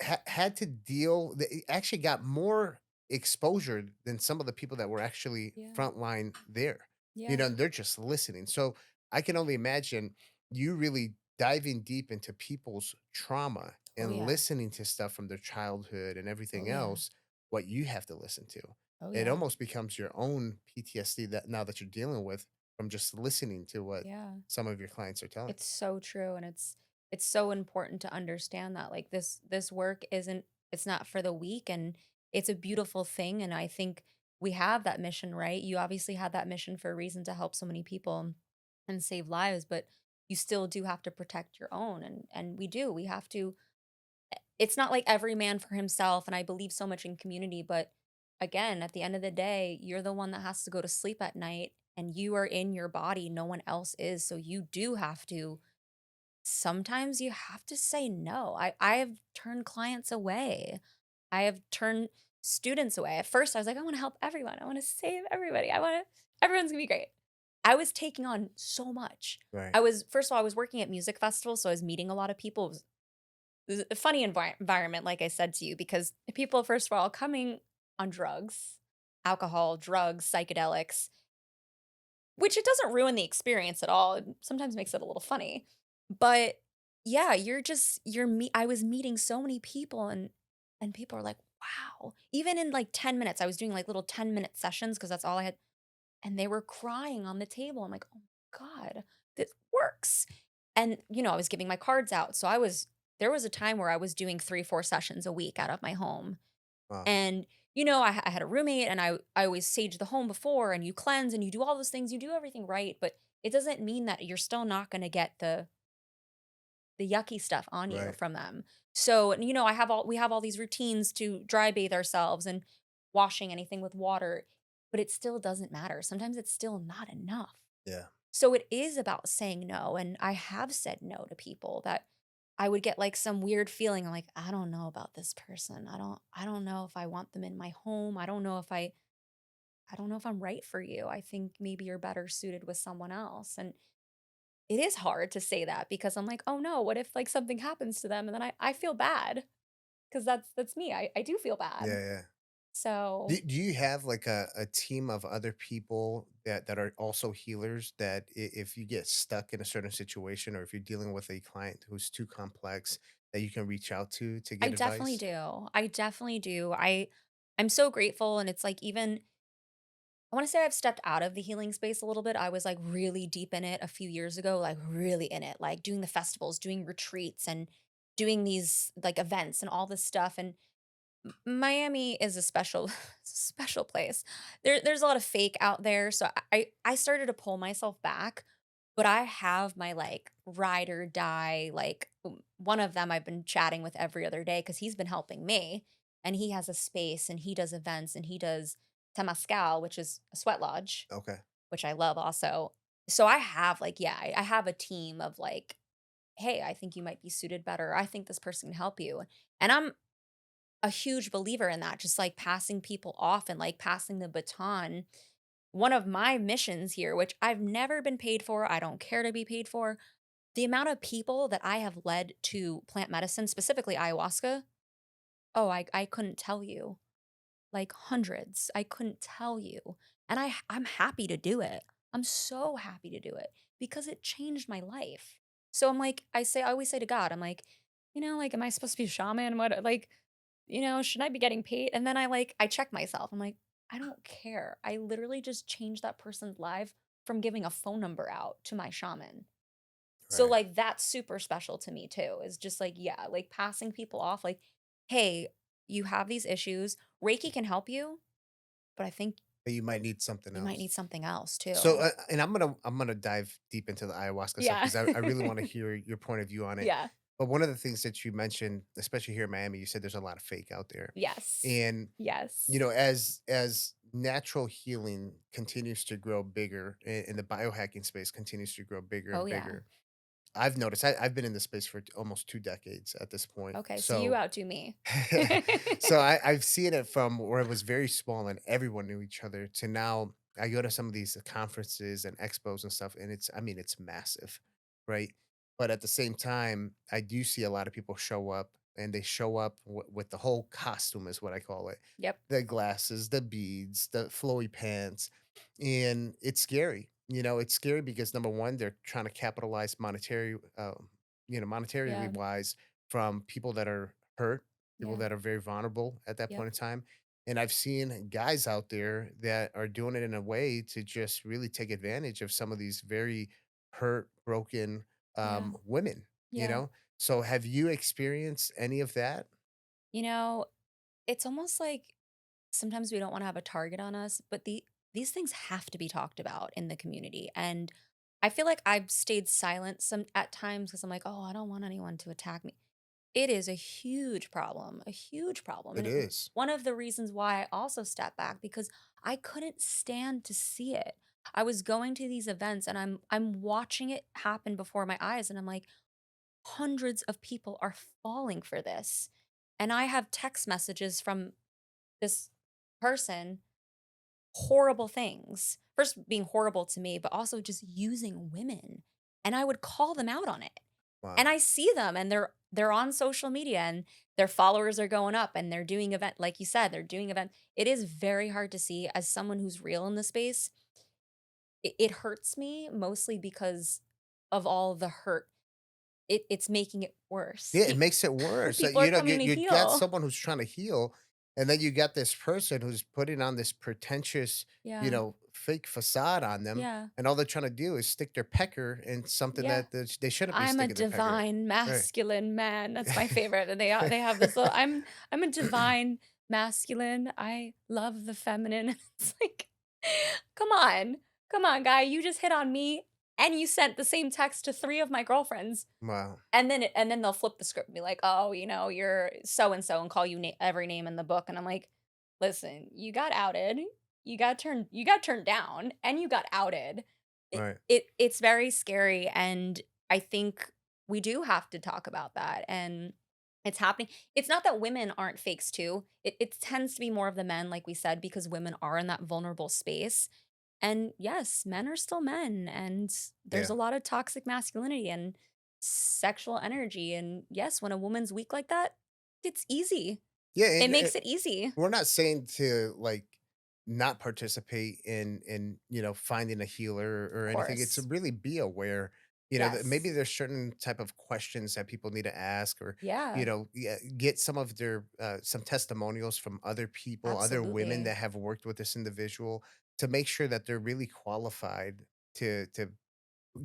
had to deal. They actually got more exposure than some of the people that were actually Yeah. frontline there. Yeah. They're just listening. So I can only imagine you really diving deep into people's trauma Oh and yeah. listening to stuff from their childhood and Oh everything yeah. else, what you have to listen to. Oh It yeah. almost becomes your own PTSD that now that you're dealing with from just listening to what Yeah. some of your clients are telling It's so true, and it's so important to understand that like this work isn't, it's not for the weak, and it's a beautiful thing. And I think we have that mission, right? You obviously had that mission for a reason to help so many people and save lives, but you still do have to protect your own, and we do. We have to, it's not like every man for himself, and I believe so much in community, but again, at the end of the day, you're the one that has to go to sleep at night, and you are in your body, no one else is. So you do have to, sometimes you have to say no. I have turned clients away. I have turned students away. At first, I was like, I want to help everyone. I want to save everybody. Everyone's gonna be great. I was taking on so much. Right. I was, first of all, I was working at music festivals, so I was meeting a lot of people. a funny environment, like I said to you, because people, first of all, coming on drugs, alcohol, drugs, psychedelics, which it doesn't ruin the experience at all. It sometimes makes it a little funny. But yeah, I was meeting so many people, and people are like, "Wow." Even in like 10 minutes, I was doing like little 10-minute sessions because that's all I had, and they were crying on the table. I'm like, "Oh my god, this works." And I was giving my cards out. So there was a time where I was doing 3, 4 sessions a week out of my home. Wow. And, I had a roommate, and I always sage the home before, and you cleanse and you do all those things, you do everything right, but it doesn't mean that you're still not going to get the yucky stuff on you Right. from them. So, and, we have all these routines to dry bathe ourselves and washing anything with water, but it still doesn't matter. Sometimes it's still not enough. Yeah. So it is about saying no, and I have said no to people that I would get like some weird feeling. I'm like, I don't know about this person. I don't know if I want them in my home. I don't know if I'm right for you. I think maybe you're better suited with someone else. And it is hard to say that because I'm like, oh no, what if like something happens to them and then I feel bad because that's me. I do feel bad. Yeah, yeah. So Do you have like a team of other people that are also healers that if you get stuck in a certain situation or if you're dealing with a client who's too complex that you can reach out to I get definitely advice? do. I definitely do. I'm so grateful, and it's like, even I want to say I've stepped out of the healing space a little bit. I was like really deep in it a few years ago, like really in it, like doing the festivals, doing retreats, and doing these like events and all this stuff. And Miami is a special special place. There's a lot of fake out there, so I started to pull myself back, but I have my like ride or die, like one of them I've been chatting with every other day cuz he's been helping me, and he has a space and he does events and he does Temazcal, which is a sweat lodge, Okay. which I love also. So I have like, yeah, I have a team of like, hey, I think you might be suited better. I think this person can help you. And I'm a huge believer in that, just like passing people off and like passing the baton. One of my missions here, which I've never been paid for, I don't care to be paid for, the amount of people that I have led to plant medicine, specifically ayahuasca, oh, I couldn't tell you. Like hundreds. I couldn't tell you. And I'm happy to do it. I'm so happy to do it because it changed my life. So I'm like, I always say to God, I'm like, like, am I supposed to be a shaman? What, like, should I be getting paid? And then I check myself. I'm like, I don't care. I literally just changed that person's life from giving a phone number out to my shaman. So Right. like that's super special to me too. Is just like, yeah, like passing people off like, hey, you have these issues. Reiki can help you, but I think But you might need something you might else. need something else So, too. and I'm gonna dive deep into the ayahuasca stuff Yeah. because I really want to hear your point of view on it. Yeah. But one of the things that you mentioned, especially here in Miami, you said there's a lot of fake out there, Yes. and Yes. as natural healing continues to grow bigger and the biohacking space continues to grow bigger Oh and yeah. bigger, I've noticed I've been in this space for almost 2 decades at this point. Okay. So you So outdo me. so I've seen it from where it was very small and everyone knew each other to now I go to some of these conferences and expos and stuff, and I mean, it's massive, right? But at the same time, I do see a lot of people show up and they show up with the whole costume, is what I call it, Yep. the glasses, the beads, the flowy pants. And it's scary. It's scary because number one, they're trying to capitalize monetarily Yeah. wise from people that are hurt, people Yeah. that are very vulnerable at that Yep. point in time. And I've seen guys out there that are doing it in a way to just really take advantage of some of these very hurt, broken Yeah. women, you Yeah. know? So have you experienced any of that? You know, it's almost like sometimes we don't want to have a target on us, but these things have to be talked about in the community. And I feel like I've stayed silent some at times because I'm like, oh, I don't want anyone to attack me. It is a huge problem, a huge problem. It And is. one of the reasons why I also stepped back because I couldn't stand to see it. I was going to these events and I'm watching it happen before my eyes, and I'm like, hundreds of people are falling for this. And I have text messages from this person, horrible things. First being horrible to me, but also just using women. And I would call them out on it. And Wow. I see them and they're on social media and their followers are going up and they're doing event like you said, they're doing event. It is very hard to see as someone who's real in the space. It hurts me mostly because of all the hurt. It's making it worse. Yeah, it makes it worse. People are You coming to you got heal. someone who's trying to heal, and then you got this person who's putting on this pretentious, Yeah. fake facade on them, Yeah. and all they're trying to do is stick their pecker in something Yeah. that they shouldn't be I'm a sticking their pecker in. divine Right. masculine man. That's my favorite. And they have this little I'm a divine masculine. I love the feminine. It's like, come on. Come on, guy. You just hit on me and you sent the same text to 3 of my girlfriends. Wow. And then they'll flip the script and be like, "Oh, you're so and so," and call you every name in the book. And I'm like, "Listen, you got outed. You got turned down and you got outed." Right. It's very scary and I think we do have to talk about that and it's happening. It's not that women aren't fakes too. It tends to be more of the men like we said because women are in that vulnerable space. And yes, men are still men, and there's Yeah. a lot of toxic masculinity and sexual energy. And yes, when a woman's weak like that, it's easy. Yeah, It and makes it easy. we're not saying to like not participate in finding a healer or Of anything. It's to course. really be aware. That maybe Yes. there's certain type of questions that people need to ask, or Yeah, yeah, get some of their some testimonials from other people, other women absolutely. that have worked with this individual to make sure that they're really qualified to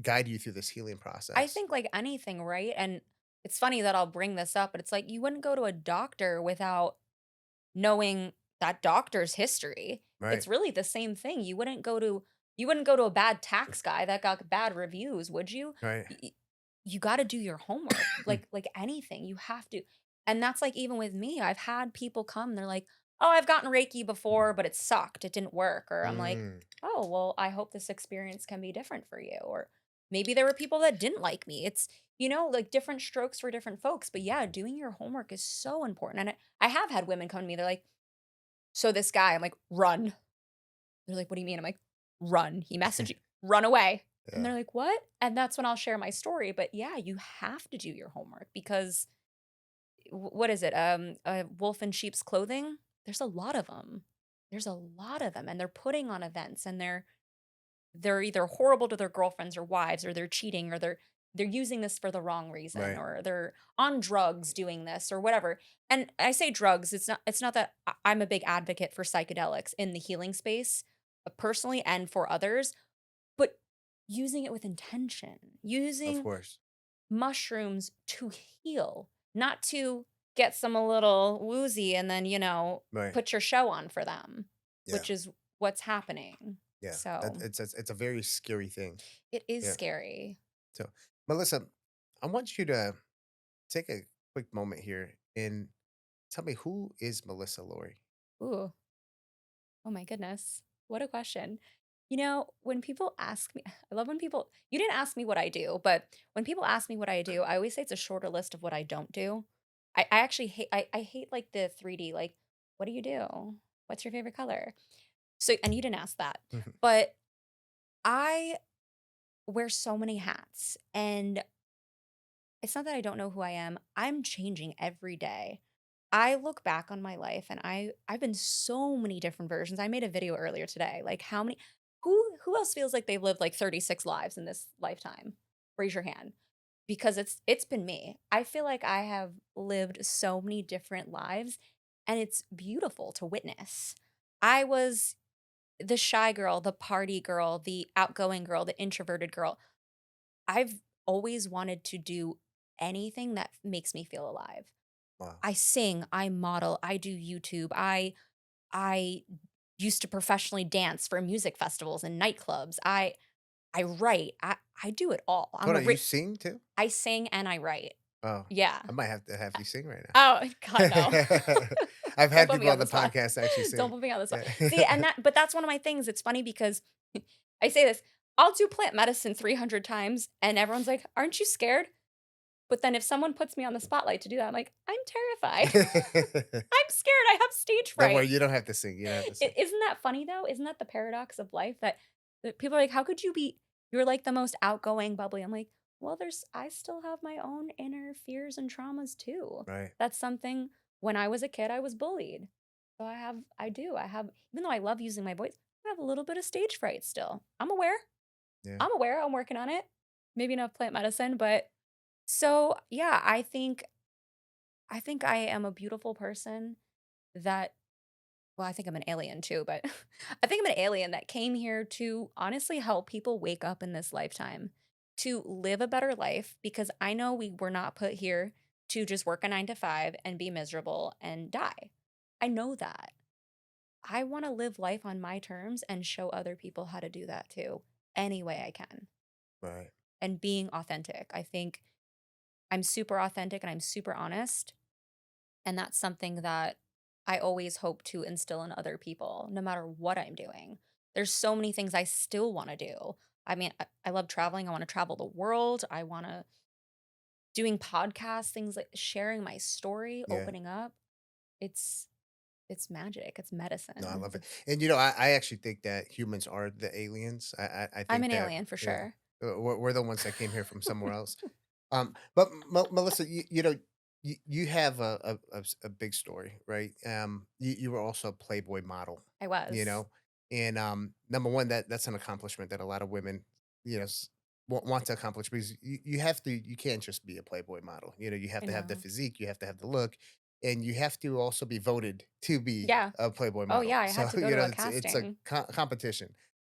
guide you through this healing I process. think like anything, right? And it's funny that I'll bring this up, but it's like you wouldn't go to a doctor without knowing that doctor's history. Right. It's really the same thing. You wouldn't go to a bad tax guy that got bad reviews, would you? Right. You got to do your homework. Like anything, you have to. And that's like even with me, I've had people come, they're like, "Oh, I've gotten Reiki before, but it sucked. It didn't work." Or I'm like, Mm, "Oh, well, I hope this experience can be different for you." Or maybe there were people that didn't like me. It's, like different strokes for different folks. But yeah, doing your homework is so important. And I have had women come to me, they're like, "So this guy," I'm like, "Run." They're like, "What do you mean?" I'm like, "Run. He messaged you. Run away." And yeah. they're like, "What?" And that's when I'll share my story. But yeah, you have to do your homework because what is it? Wolf in sheep's clothing. There's a lot of them. There's a lot of them, and they're putting on events, and they're either horrible to their girlfriends or wives, or they're cheating, or they're using this for the wrong reason, Right. or they're on drugs doing this or whatever. And I say drugs, it's not that I'm a big advocate for psychedelics in the healing space, personally and for others, but using it with intention, Of using course. mushrooms to heal, not to get some a little woozy and then, Right. put your show on for them, Yeah. which is what's happening. Yeah. So It's a very scary thing. it is Yeah. scary. So, Melissa, I want you to take a quick moment here and tell me, who is Melissa Laurie? Ooh, oh my goodness. What a question. When people ask me, I love when people, you didn't ask me what I do, but when people ask me what I do, I always say it's a shorter list of what I don't do. I actually hate, I hate like the 3D, like, what do you do? What's your favorite color? So, and you didn't ask that, but I wear so many hats and it's not that I don't know who I am. I'm changing every day. I look back on my life and I've been so many different versions. I made a video earlier today. Like how many who else feels like they've lived like 36 lives in this lifetime? Raise your hand. Because it's been me. I feel like I have lived so many different lives and it's beautiful to witness. I was the shy girl, the party girl, the outgoing girl, the introverted girl. I've always wanted to do anything that makes me feel alive. Wow. I sing, I model, I do YouTube. I used to professionally dance for music festivals and nightclubs. I write. I do it all. Hold on, you sing too? I sing and I write. Oh, Yeah. I might have to have you sing right Oh God, no. now. I've Don't had put me people on on the the spot. podcast actually Don't sing. put me on the spot. Yeah. See, but that's one of my things. It's funny because I say this, I'll do plant medicine 300 times and everyone's like, "Aren't you scared?" But then if someone puts me on the spotlight to do that, I'm like, "I'm terrified. I'm scared. I have stage Don't worry, fright." you don't have to sing. You don't have to sing. Isn't that funny though? Isn't that the paradox of life that people are like, "How could you be you're like the most outgoing, bubbly." I'm like, well, I still have my own inner fears and traumas too. Right. That's something when I was a kid, I was bullied. So I have, even though I love using my voice, I have a little bit of stage fright still. Yeah. I'm aware, I'm working on it. Maybe enough plant medicine, but so yeah, I think I am a beautiful person that well, I think I'm an alien too, but I think I'm an alien that came here to honestly help people wake up in this lifetime, to live a better life because I know we were not put here to just work a 9 to 5 and be miserable and die. I know that. I want to live life on my terms and show other people how to do that too, any way I can. Right. And being authentic. I think I'm super authentic and I'm super honest. And that's something that I always hope to instill in other people, no matter what I'm doing. There's so many things I still want to do. I mean, I love traveling. I want to travel the world. I want to doing podcasts, things like sharing my story, Yeah. opening up. It's it's magic. It's No, I medicine. love it. And you know, I actually think that humans are the aliens. I I'm think an that alien for yeah, sure. we're the ones that came here from somewhere else. But Melissa, you know, you have a big story, right? You were also a Playboy model, I you was. know, and number one, that's an accomplishment that a lot of women, you know, want to accomplish because you have to, you can't just be a Playboy model. You know, you have I to have the know. physique, you have to have the look, and you have to also be voted to be Yeah. a Playboy Oh model. yeah, I had So to go you to know, a it's a casting. competition.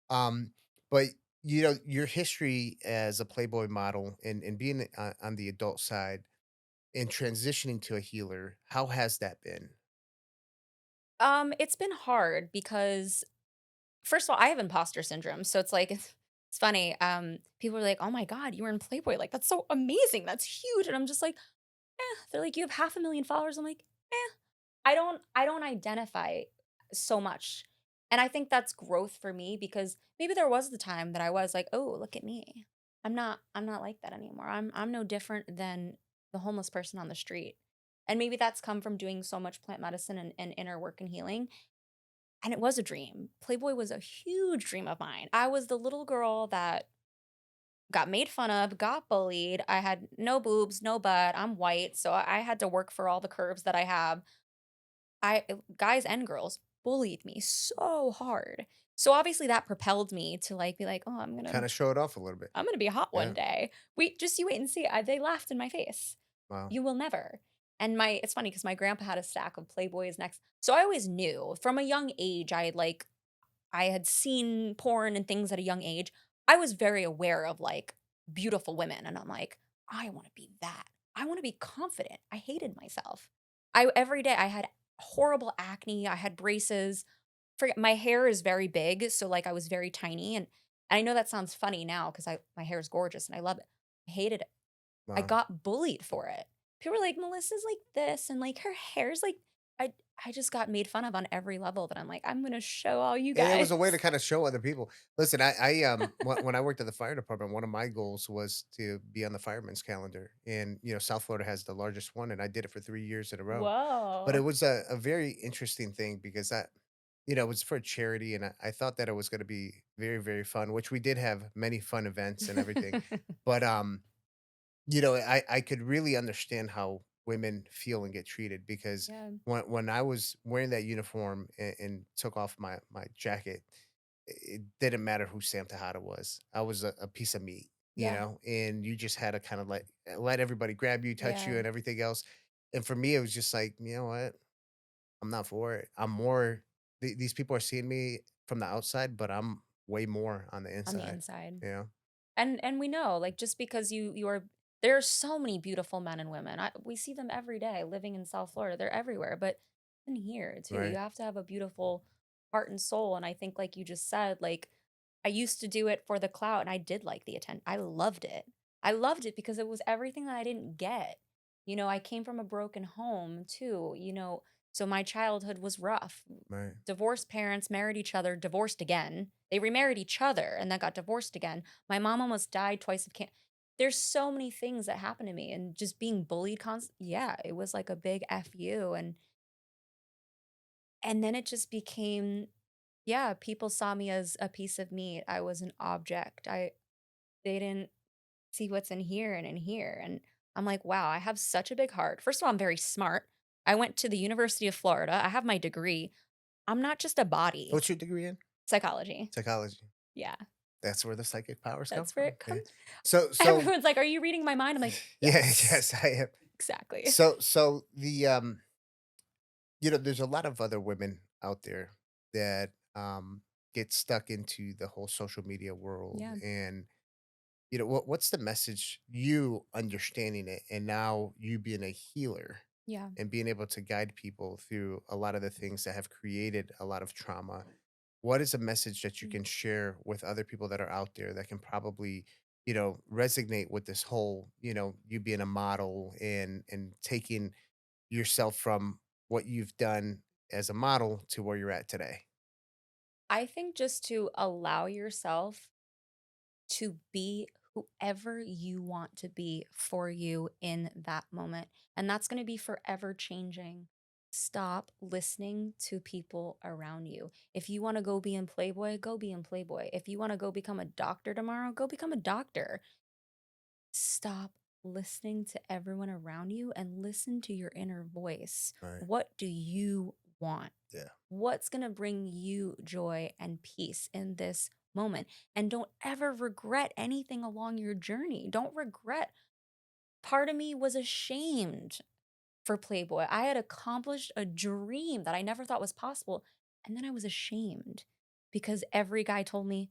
Um, but you know, your history as a Playboy model and being on the adult side and transitioning to a healer, how has that been? It's been hard because first of all, I have imposter syndrome, so it's like it's funny. People are like, "Oh my god, you were in Playboy! Like that's so amazing, that's huge," and I'm just like, "Eh." They're like, "You have 500,000 followers." I'm like, "Eh." I don't identify so much, and I think that's growth for me because maybe there was the time that I was like, "Oh, look at me. I'm not like that anymore. I'm no different than the homeless person on the street." And maybe that's come from doing so much plant medicine and inner work and healing and it was a dream. Playboy was a huge dream of mine. I was the little girl that got made fun of, got bullied. I had no boobs, no butt. I'm white, so I had to work for all the curves that I have. Guys and girls bullied me so hard. So obviously that propelled me to like be like, "Oh, Kind of show it off a little bit. I'm gonna be hot one Yeah. day." You wait and see. They laughed in my face. Wow. You will never. And it's funny because my grandpa had a stack of Playboys next. So I always knew from a young age I had seen porn and things at a young age. I was very aware of like beautiful women and I'm like, I want to be that. I want to be confident. I hated myself. I every day I had horrible acne, I had braces. Forget my hair is very big, so like I was very tiny and I know that sounds funny now cuz I my hair is gorgeous and I love it. I hated it. I Wow. got bullied for it. People were like, "Melissa's like this," and like her hair's like I I just got made fun of on every level that I'm like, "I'm gonna show all you It was a way guys." to kind of show other people. Listen, when I worked at the fire department, one of my goals was to be on the fireman's calendar. And you know, South Florida has the largest one, and I did it for 3 years in a row. But it Whoa. was a very interesting thing because you know, it was for a charity, and I thought that it was going to be very, very fun, which we did have many fun events and everything. But you know, I could really understand how women feel and get treated because Yeah, when I was wearing that uniform and took off my jacket, it didn't matter who Sam Tejada was. I was a piece of meat, you yeah, know, and you just had to kind of let everybody grab you, touch you, yeah. and everything else. And for me, it was just like, you know what? I'm not for it. I'm more. These people are seeing me from the outside, but I'm way more on the On the inside. inside. You know? And we know, like, just because you are there are so many beautiful men and women. We see them every day living in South Florida. They're everywhere, but in here too. You Right. have to have a beautiful heart and soul. And I think, like you just said, like I used to do it for the clout, and I did like the attention. I loved it. I loved it because it was everything that I didn't get. You know, I came from a broken home too. So my childhood was rough. Right. Divorced parents married each other, divorced again. They remarried each other and then got divorced again. My mom almost died twice of cancer. There's so many things that happened to me and just being bullied yeah, it was like a big fu and then it just became yeah, people saw me as a piece of meat. I was an object. I they didn't see what's in here and in here. And I'm like, wow, I have such a big heart. First of all, I'm very smart. I went to the University of Florida. I have my degree. I'm not just a body. What's your degree in? Psychology. Psychology. Yeah, That's where the psychic powers come that's where from. it Okay. comes. So Everyone's like, "Are you reading my mind?" I'm like, yeah, "Yes." yes, I am. Exactly. So the there's a lot of other women out there that get stuck into the whole social media world, Yeah, and what's the message, you understanding it and now you being a healer yeah. and being able to guide people through a lot of the things that have created a lot of trauma. What is a message that you Mm. can share with other people that are out there that can probably, resonate with this whole, you being a model and taking yourself from what you've done as a model to where you're at today? I think just to allow yourself to be whoever you want to be for you in that moment. And that's going to be forever changing. Stop listening to people around you. If you want to go be in Playboy, go be in Playboy. If you want to go become a doctor tomorrow, go become a doctor. Stop listening to everyone around you and listen to your inner voice. Right. What do you want? Yeah. What's going to bring you joy and peace in this moment? And don't ever regret anything along your journey. Don't regret. Part of me was ashamed for Playboy. I had accomplished a dream that I never thought was possible. And then I was ashamed because every guy told me,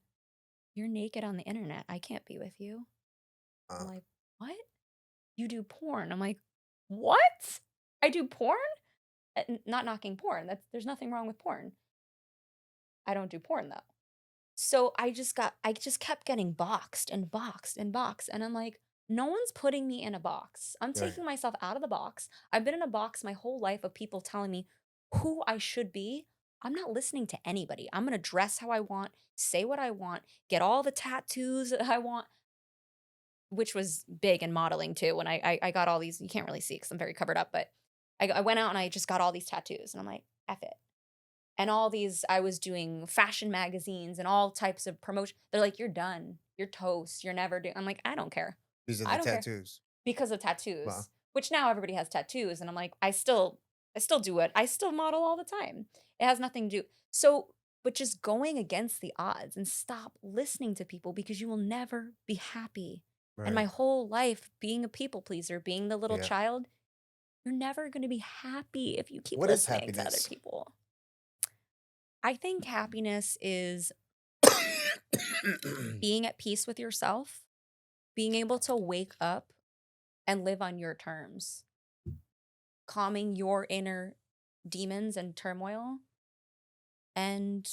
"You're naked on the internet. I can't be with you." I'm uh, like, "What? You do porn?" I'm like, "What? I do porn?" Not knocking porn. There's nothing wrong with porn. I don't do porn though. So I just kept getting boxed and boxed and boxed. And I'm like, no one's putting me in a box. I'm right. taking myself out of the box. I've been in a box my whole life of people telling me who I should be. I'm not listening to anybody. I'm gonna dress how I want, say what I want, get all the tattoos that I want, which was big in modeling too. When I got all these, you can't really see because I'm very covered up, but I went out and I just got all these tattoos, and I'm like, F it. And all these, I was doing fashion magazines and all types of promotion. They're like, "You're done. You're toast. You're never doing." I'm like, "I don't care. These are I the don't care." tattoos. Because of Wow. tattoos, which now everybody has tattoos. And I'm like, I still do it. I still model all the time. It has nothing to do. So, but just going against the odds and stop listening to people because you will never be happy. And my Right. whole life being a people pleaser, being the little Yeah. child, you're never going to be happy if you keep What is listening to other happiness? people. I think happiness is being at peace with yourself, being able to wake up and live on your terms, calming your inner demons and turmoil, and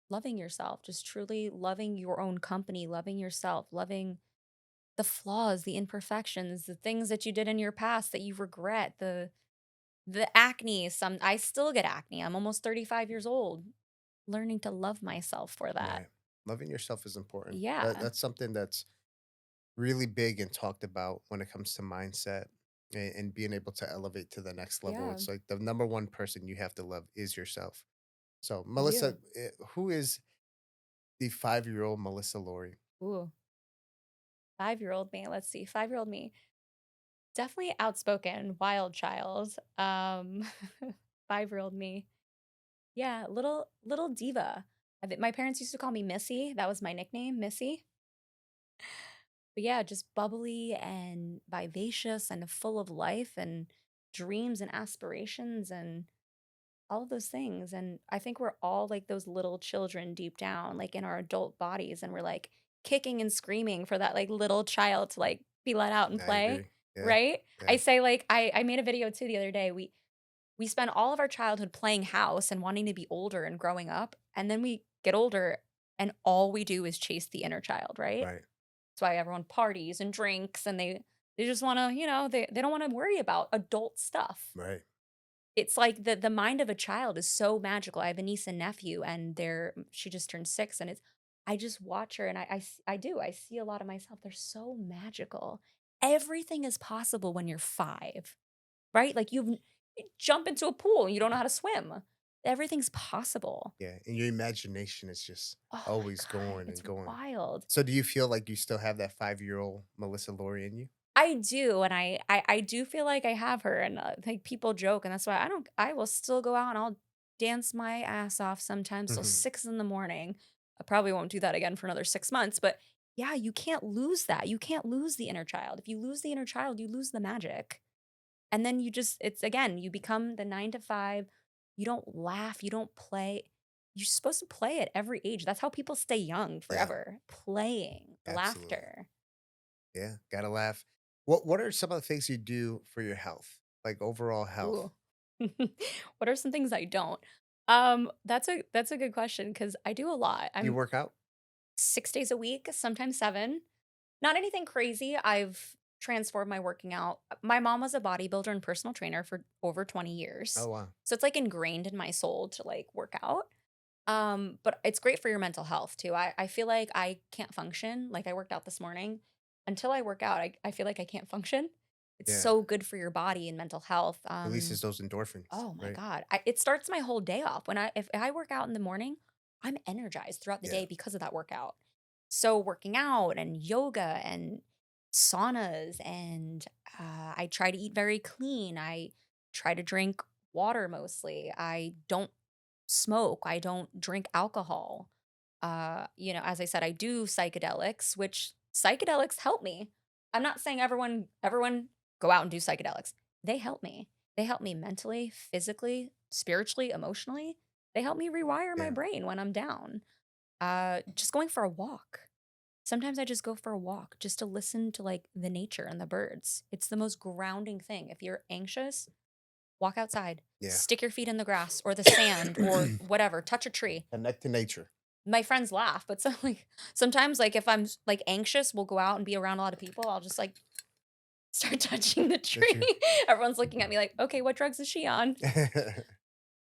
loving yourself, just truly loving your own company, loving yourself, loving the flaws, the imperfections, the things that you did in your past that you regret, the acne. Some I still get acne. I'm almost 35 years old, learning to love myself for that. Right. Loving yourself is important. Yeah. That's something that's really big and talked about when it comes to mindset and being able to elevate to the next level. Yeah. It's like the number one person you have to love is yourself. So, Melissa, You. who is the 5-year-old Melissa Laurie? Ooh. 5-year-old me. Let's see. 5-year-old me. Definitely outspoken, wild child. 5-year-old me. Yeah, little diva. I think my parents used to call me Missy. That was my nickname, Missy. But yeah, just bubbly and vivacious and full of life and dreams and aspirations and all of those things. And I think we're all like those little children deep down, like in our adult bodies, and we're like kicking and screaming for that like little child to like be let out and I play. agree. Yeah. Right? I Yeah. say like I made a video too the other day. We spend all of our childhood playing house and wanting to be older and growing up, and then we get older and all we do is chase the inner child, right? Right. That's why everyone parties and drinks and they just want to, they don't want to worry about adult stuff. Right. It's like the mind of a child is so magical. I have a niece and nephew, and she just turned 6, and it's I just watch her, and I see a lot of myself. They're so magical. Everything is possible when you're 5, right? Like you jump into a pool and you don't know how to swim. everything's possible. Yeah, and your imagination is just Oh my always God, going and it's going. wild. So do you feel like you still have that 5-year-old Melissa Lori in you? I do, and I do feel like I have her, and, like, people joke, and that's why I will still go out and I'll dance my ass off sometimes till Mhm. 6 in the morning. I probably won't do that again for another 6 months, but yeah, you can't lose that. You can't lose the inner child. If you lose the inner child, you lose the magic. And then you just it's again, you become the 9 to 5. You don't laugh, you don't play. You're supposed to play at every age. That's how people stay young Yeah, forever. Playing, absolutely. laughter. Yeah, gotta laugh. What are some of the things you do for your health? Like overall health? Ooh. What are some things I don't? That's a good question because I do a lot. Do you I'm work out? 6 days a week, sometimes 7. Not anything crazy. I've transformed my working out. My mom was a bodybuilder and personal trainer for over 20 Oh years. wow. So it's like ingrained in my soul to like work out. But it's great for your mental health too. I feel like I can't function. Like I worked out this morning. Until I work out, I feel like I can't function. It's Yeah. so good for your body and mental health. Releases those endorphins, Oh my right? god. It starts my whole day off. When if I work out in the morning, I'm energized throughout the Yeah. day because of that workout. So working out and yoga and saunas and I try to eat very clean. I try to drink water mostly. I don't smoke. I don't drink alcohol. As I said, I do psychedelics, which psychedelics help me. I'm not saying everyone go out and do psychedelics. They help me. They help me mentally, physically, spiritually, emotionally. They help me rewire my Yeah. brain when I'm down. Just going for a walk. Sometimes I just go for a walk just to listen to like the nature and the birds. It's the most grounding thing. If you're anxious, walk outside, Yeah. stick your feet in the grass or the sand or whatever, touch a tree. Connect to nature. My friends laugh, but sometimes like if like anxious, we'll go out and be around a lot of people. I'll just like start touching the The tree. tree. Everyone's looking at me like, okay, what drugs is she on?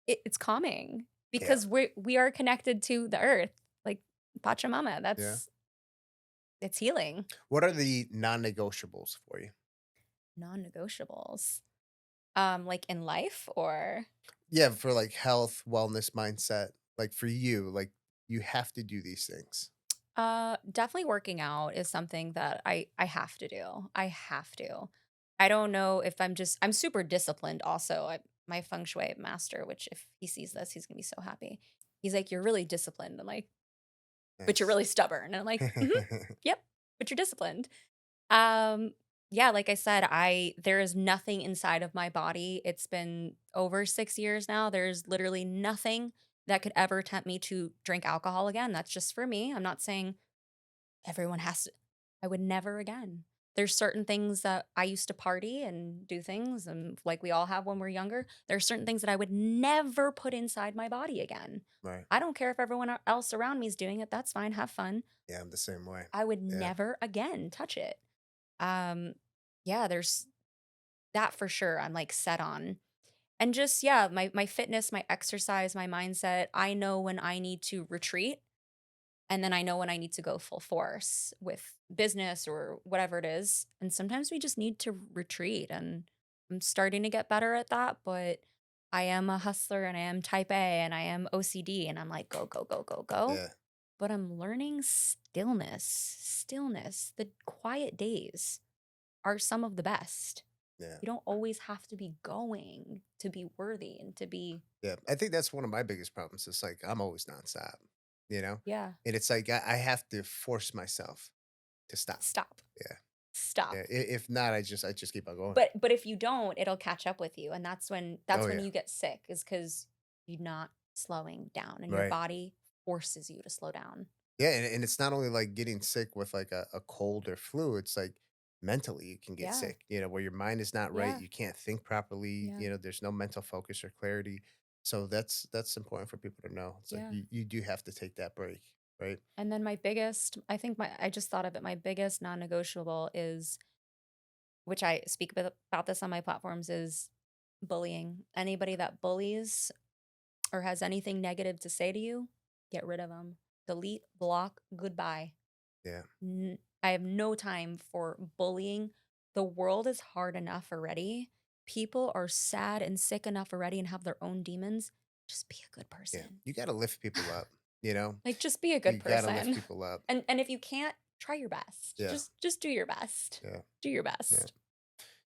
It's calming Yeah. because we are connected to the earth, like Pachamama. Yeah. It's healing. What are the non-negotiables for you? Non-negotiables. Like in life or Yeah, for like health, wellness, mindset. Like for you, like you have to do these things. definitely working out is something that I have to do. I have to. I don't know if I'm super disciplined also. My feng shui master, which if he sees this, he's gonna be so happy. He's like, "You're really disciplined." I'm like, "But you're Nice. really stubborn." And I'm like, "Yep, but you're disciplined." Um, yeah, like I said, I there is nothing inside of my body. It's been over 6 years now. There's literally nothing that could ever tempt me to drink alcohol again. That's just for me. I'm not saying everyone has to. I would never again. There's certain things that I used to party and do things and like we all have when we're younger. There's certain things that I would never put inside my body again. Right. I don't care if everyone else around me is doing it. That's fine. Have fun. Yeah, I'm the same way. I would Yeah. never again touch it. Um, yeah, there's that for sure. I'm like set on. And just yeah, my fitness, my exercise, my mindset. I know when I need to retreat and then I know when I need to go full force with business or whatever it is. And sometimes we just need to retreat and I'm starting to get better at that, but I am a hustler and I am type A and I am OCD and I'm like go go go go go. Yeah. But I'm learning stillness. Stillness. The quiet days are some of the best. Yeah. You don't always have to be going to be worthy and to be Yeah. I think that's one of my biggest problems. It's like I'm always nonstop, you know? yeah, And it's like I have to force myself to stop. stop. Yeah. Yeah. Stop. If not, I just keep on going. But if you don't, it'll catch up with you and that's Oh when yeah. you get sick is cuz you're not slowing down and your Right. body forces you to slow down. Yeah, and it's not only like getting sick with like a cold or flu, it's like mentally you can get Yeah. sick, where your mind is not right, Yeah. you can't think properly, Yeah. there's no mental focus or clarity. So that's important for people to know. It's like Yeah. you do have to take that break, right? And then I think I just thought of it, my biggest non-negotiable is which I speak about this on my platforms is bullying. Anybody that bullies or has anything negative to say to you, get rid of them. Delete, block, goodbye. Yeah. I have no time for bullying. The world is hard enough already. People are sad and sick enough already and have their own demons. just be a good Yeah. person. You got to lift people up, you know? Like, just be a good You got to lift person. people up. And if you can't, try your best. Yeah. Just do your best. Yeah. Do your Yeah. best.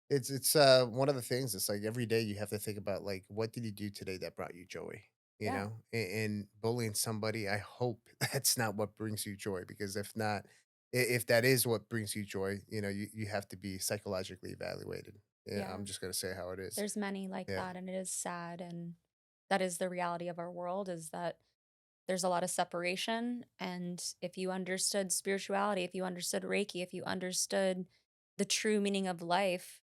It's one of the things. It's like every day you have to think about like what did you do today that brought you joy, you Yeah. know? And bullying somebody, I hope that's not what brings you joy, because if not, if that is what brings you joy, you have to be psychologically evaluated. Yeah, Yeah. I'm just gonna say how it is. There's many like Yeah. that, and it is sad, and that is the reality of our world, is that there's a lot of separation. And if you understood spirituality, if you understood Reiki, if you understood the true meaning of life,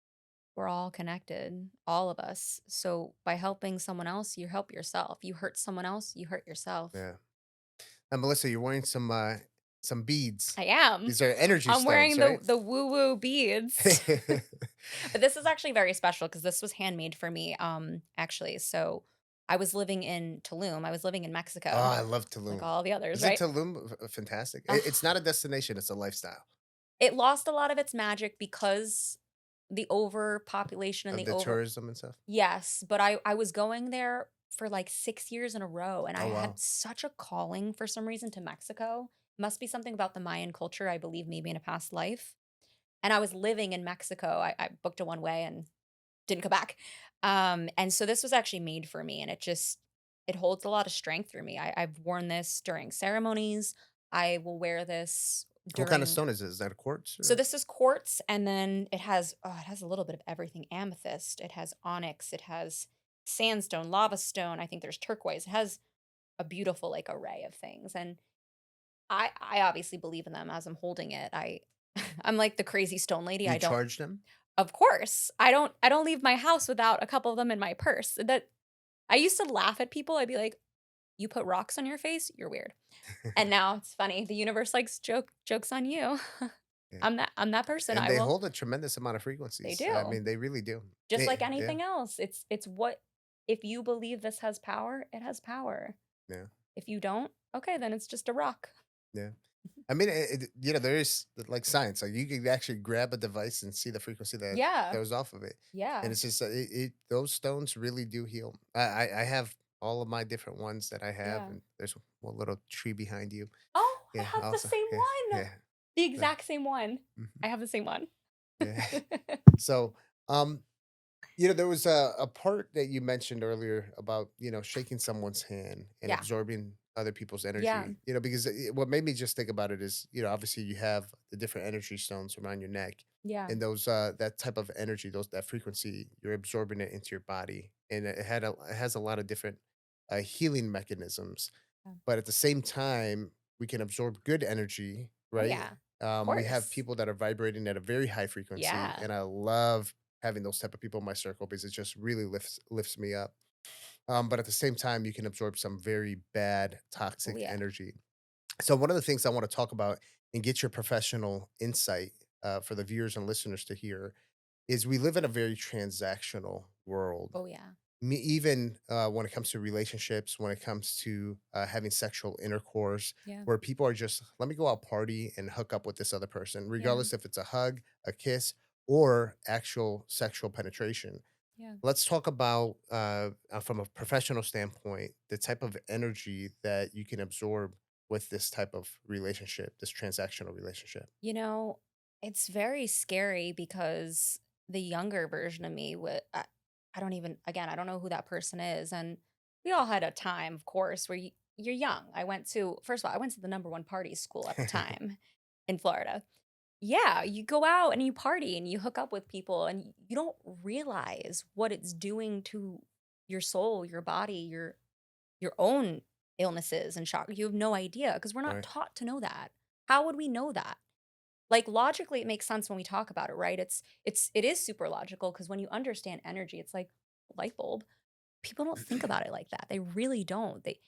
we're all connected, all of us. So by helping someone else, you help yourself. You hurt someone else, you hurt yourself. Yeah. And Melissa, you're wearing some beads. I am. These are energy I'm stones, wearing right? the woo-woo beads. This is actually very special because this was handmade for me, actually. So I was living in Tulum. I was living in Oh, Mexico, I love like Tulum. all the others, Isn't right? Tulum fantastic? It's Ugh, not a destination, it's a lifestyle it lost a lot of its magic because the overpopulation and of the the over tourism and stuff. yes, but I was going there for like 6 years in a row, and I Oh, had wow. such a calling for some reason to Mexico. Must be something about the Mayan culture, I believe maybe in a past life. And I was living in Mexico. I booked a one way and didn't come back. And so this was actually made for me, and it holds a lot of strength for me. I've worn this during ceremonies. I will wear this What kind of during. stone is it? Is that a quartz So or this is quartz, and then it has a little bit of everything: amethyst, it has onyx, it has sandstone, lava stone. I think there's turquoise. It has a beautiful like array of things, and I obviously believe in them as I'm holding it. I'm like the crazy stone lady. you I don't. charge them? Of course, I don't leave my house without a couple of them in my purse. That I used to laugh at people. I'd be like, "You put rocks on your face? You're weird." And now it's funny. The universe likes jokes on you. Yeah. I'm that person. And I they will. hold a tremendous amount of They frequencies. I do. mean, they really do. Just like Yeah. anything else. It's what if you believe this has power, it has power. Yeah. If you don't, okay, then it's just a rock. Yeah. I mean, there is like science. Like you can actually grab a device and see the frequency that Yeah. goes off of it, and Yeah. it's just those stones really do heal. I have all of my different ones that I have, Yeah. and there's one little tree behind you. Oh, I Yeah. have the Also, same yeah, one. yeah, The yeah. exact same one. Mhm. I have the same one. Yeah. So, um, there was a part that you mentioned earlier about, shaking someone's hand and Yeah. absorbing other people's Yeah. energy, because what made me just think about it is, obviously you have the different energy stones around your neck, Yeah. and that type of energy, that frequency, you're absorbing it into your body. And it has a lot of different healing mechanisms. Yeah. But at the same time, we can absorb good energy, Oh, right? yeah. Of We have course. people that are vibrating at a very high frequency, Yeah. and I love having those type of people in my circle because it just really lifts me up. But at the same time, you can absorb some very bad Oh, toxic yeah. energy. So one of the things I want to talk about and get your professional insight for the viewers and listeners to hear is we live in a very transactional world. Oh, yeah. Even when it comes to relationships, when it comes to having sexual intercourse, Yeah. where people are just, let me go out party and hook up with this other person, Yeah. regardless if it's a hug, a kiss, or actual sexual penetration. Yeah. Let's talk about, from a professional standpoint, the type of energy that you can absorb with this type of relationship, this transactional relationship. You know, it's very scary because the younger version of me would I don't even again, I don't know who that person is, and we all had a time, of course, where you're young. I went to first of all, I went to the number one party school at the time in Florida. Yeah, you go out and you party and you hook up with people, and you don't realize what it's doing to your soul, your body, your own illnesses and shock. You have no idea because we're not Right. taught to know that. How would we know that? Like logically it makes sense when we talk about it, right? It is super logical because when you understand energy, it's like a light bulb. People don't think about it like that. They really don't. They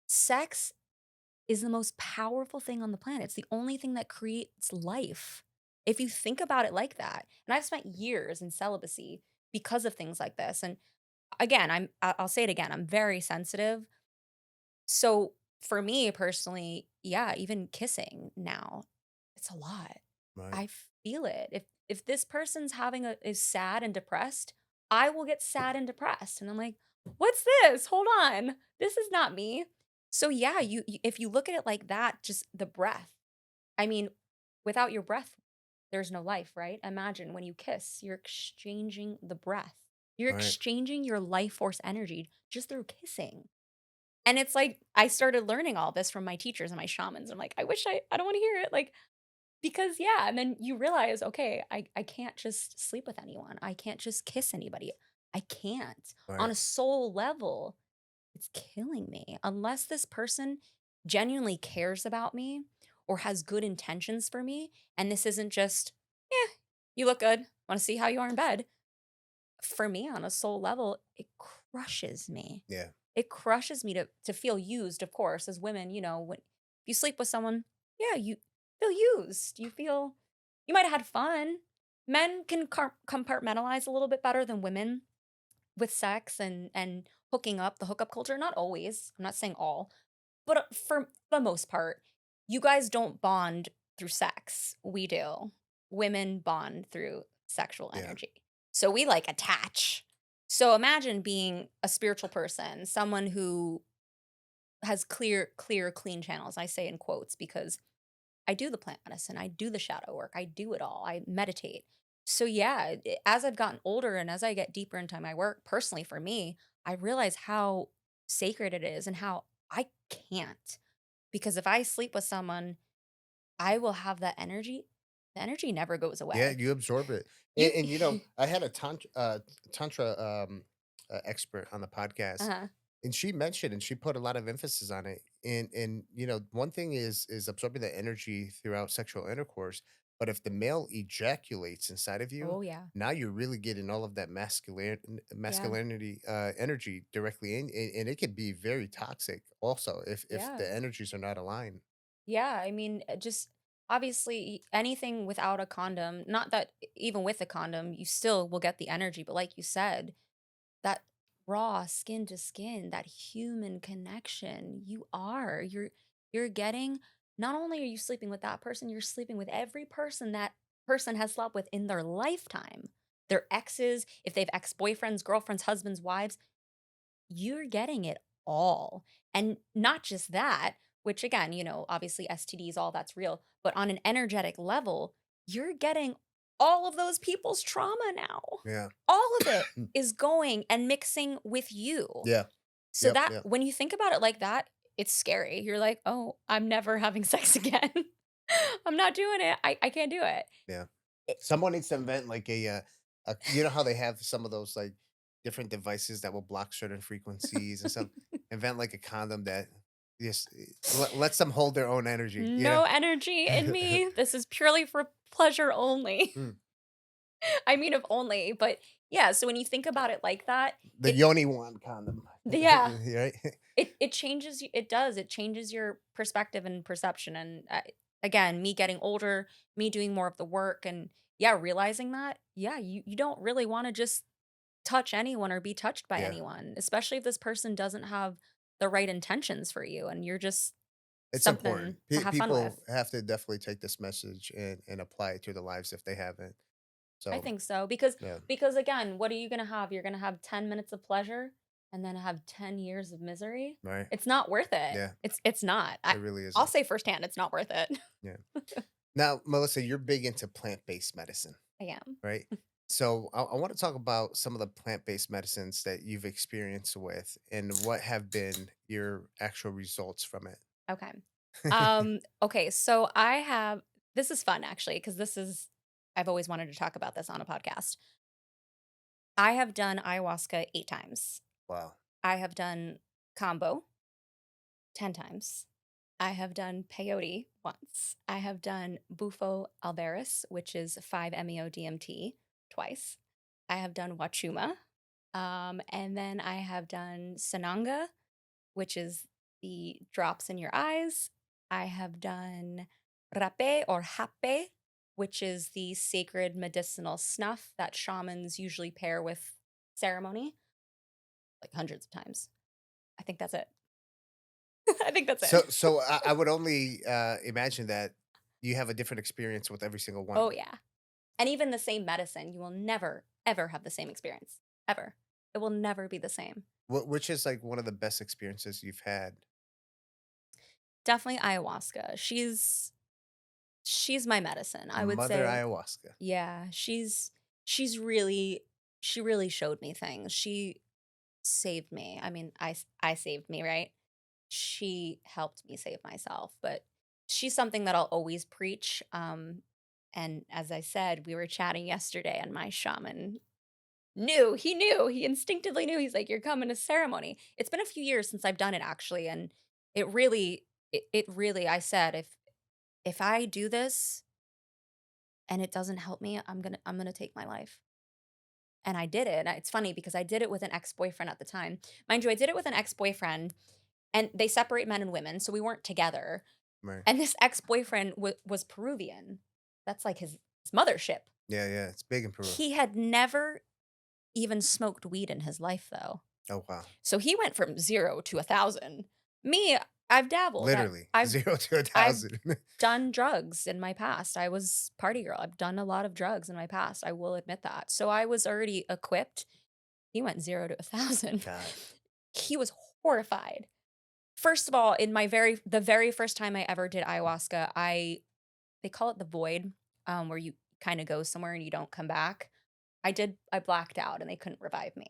Sex is the most powerful thing on the planet. It's the only thing that creates life. If you think about it like that. And I've spent years in celibacy because of things like this. And again, I'll say it again. I'm very sensitive. So for me personally, yeah, even kissing now, it's a lot. Right. I feel it. If this person's is sad and depressed, I will get sad and depressed. And I'm like, What's this? Hold on. This is not me. So yeah, if you look at it like that, just the breath. I mean, without your breath, there's no life, right? Imagine when you kiss, you're exchanging the breath. You're Right. exchanging your life force energy just through kissing. And it's like I started learning all this from my teachers and my shamans. I'm like, I don't want to hear it. Like, because yeah, and then you realize, okay, I can't just sleep with anyone. I can't just kiss anybody. I can't. On Right. a soul level, it's killing me. Unless this person genuinely cares about me or has good intentions for me, and this isn't just, yeah, you look good. Want to see how you are in bed. For me, on a soul level, it crushes me. Yeah. It crushes me to feel used, of course, as women, when you sleep with someone, yeah, you feel used. You feel you might have had fun. Men can compartmentalize a little bit better than women with sex and hooking up, the hookup culture. Not always. I'm not saying all, but for the most part, you guys don't bond through sex. We do. Women bond through sexual Yeah. energy. So we like attach. So imagine being a spiritual person, someone who has clear, clean channels. I say in quotes because I do the plant medicine, I do the shadow work, I do it all. I meditate. So yeah, as I've gotten older and as I get deeper into my work, personally for me, I realize how sacred it is and how I can't. Because if I sleep with someone, I will have that energy. The energy never goes Yeah, away. you absorb it. You And I had a tantra expert on the podcast, uh-huh. and she mentioned and she put a lot of emphasis on it. And one thing is absorbing the energy throughout sexual intercourse, but if the male ejaculates inside of you, Oh yeah. now you're really getting all of that Yeah. masculinity energy directly in, and it could be very toxic also if Yeah. the energies are not aligned. Yeah, I mean, just obviously anything without a condom, not that even with a condom, you still will get the energy, but like you said, that raw skin to skin, that human connection, you're getting not only are you sleeping with that person, you're sleeping with every person that person has slept with in their lifetime. Their exes, if they've ex-boyfriends, girlfriends, husbands, wives, you're getting it all. And not just that, which again, obviously STDs, all that's real, but on an energetic level, you're getting all of those people's trauma now. Yeah. All of it is going and mixing with you. Yeah. So Yep. that Yep. when you think about it like that, it's scary. You're like, oh, I'm never having sex again. I'm not doing it. I can't do it. Yeah. It- Someone needs to invent like you know how they have some of those like different devices that will block certain frequencies and stuff. Invent like a condom that just lets them hold their own energy. no energy in me. This is purely for pleasure only. Mm. I mean, if only, but yeah, so when you think about it like that, The it Yoni wand condom, yeah, right? it changes it does. It changes your perspective and perception and again, me getting older, me doing more of the work and yeah, realizing that, yeah, you don't really want to just touch anyone or be touched by Yeah, anyone, especially if this person doesn't have the right intentions for you and you're just it's important. something to have fun People with. have to definitely take this message and apply it to their lives if they haven't. I So think so because yeah, again, what are you gonna have? You're gonna have 10 minutes of pleasure and then have 10 years of misery. right. It's not worth it. Yeah, It's not. it really I'll isn't. say firsthand, it's not worth it. Yeah. Now, Melissa, you're big into plant-based medicine. I am. Right? So I want to talk about some of the plant-based medicines that you've experienced with and what have been your actual results from Okay. it. Okay, so I have this is fun actually, because this is I've always wanted to talk about this on a podcast. I have done ayahuasca 8 times. Wow. I have done Kambo 10 times. I have done Peyote once. I have done Bufo alveris, which is 5-MeO-DMT twice. I have done Wachuma. And then I have done Sananga, which is the drops in your eyes. I have done Rape or Hape, which is the sacred medicinal snuff that shamans usually pair with ceremony, like hundreds of times. I think that's it. I think that's it. So I would only imagine that you have a different experience with every single one. Oh, yeah. And even the same medicine, you will never, ever have the same experience. Ever. It will never be the same. Which is like one of the best experiences you've had? Definitely ayahuasca. She's my medicine. I would Mother say, ayahuasca. yeah, she's really she really showed me things. She saved me. I mean, I saved me, right? She helped me save myself, but she's something that I'll always preach. And as I said, we were chatting yesterday, and my shaman knew, he instinctively knew. He's like, "You're coming to ceremony." It's been a few years since I've done it actually, and it really, I said, if I do this and it doesn't help me, I'm gonna take my life. And I did it. And it's funny because I did it with an ex-boyfriend at the time. Mind you, I did it with an ex-boyfriend, and they separate men and women, so we weren't together. Right. And this ex-boyfriend was Peruvian. That's like his mothership. Yeah, yeah. It's big in Peru. He had never even smoked weed in his life though. Oh wow. So he went from 0 to 1,000. Me, I've dabbled. Literally I've 0 to a I've 1,000. done drugs in my past. I was party girl. I've done a lot of drugs in my past. I will admit that. So I was already equipped. He went 0 to 1,000. God. He was horrified. First of all, in the very first time I ever did ayahuasca, they call it the void, where you kind of go somewhere and you don't come back. I blacked out and they couldn't revive me.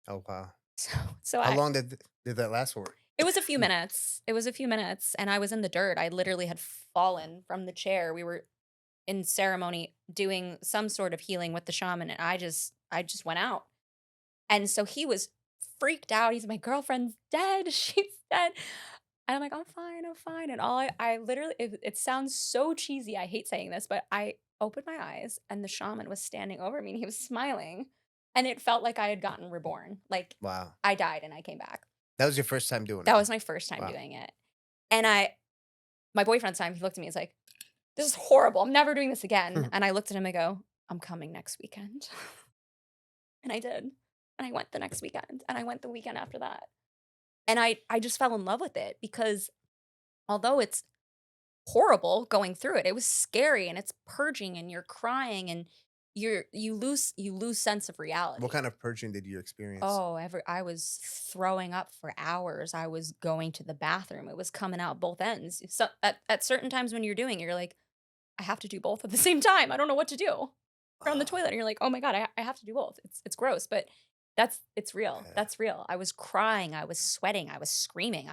Oh wow. So so How I long did that last for? it was a few minutes. It was a few minutes and I was in the dirt. I literally had fallen from the chair. We were in ceremony doing some sort of healing with the shaman, and I just went out. And so he was freaked out. He's like, "My girlfriend's dead. She's dead." And I'm like, "I'm fine. I'm fine." And I literally, it sounds so cheesy. I hate saying this, but I opened my eyes and the shaman was standing over me and he was smiling. And it felt like I had gotten reborn. Like Wow. I died and I came back. That was your first time doing That it. was my first time Wow. doing it. And my boyfriend's time, he looked at me, he's like, "This is horrible. I'm never doing this again." And I looked at him, I go, "I'm coming next weekend." And I did. And I went the next weekend and I went the weekend after that. And I just fell in love with it because although it's horrible going through it, it was scary and it's purging and you're crying and you lose sense of What reality. kind of purging did you experience? Oh, I was throwing up for hours. I was going to the bathroom. It was coming out both ends. So at certain times when you're doing it, you're like, I have to do both at the same time. I don't know what to do. You're on the Wow. toilet and you're like, oh my God, I have to do both. It's gross, but it's real. Yeah. That's real. I was crying, I was sweating, I was screaming.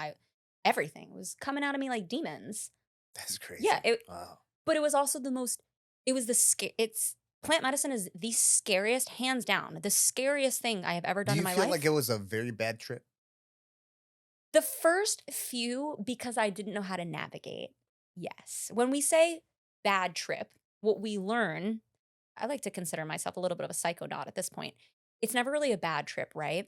Everything was coming out of me like demons. That's Yeah, crazy. Wow. but it was also it was it's plant medicine is the scariest, hands down, the scariest thing I have ever Do done in you my feel like it life. was a very bad trip? The first few, because I didn't know how to navigate. Yes. When we say bad trip, what we learn, I like to consider myself a little bit of a psychonaut at this point. It's never really a bad trip, right?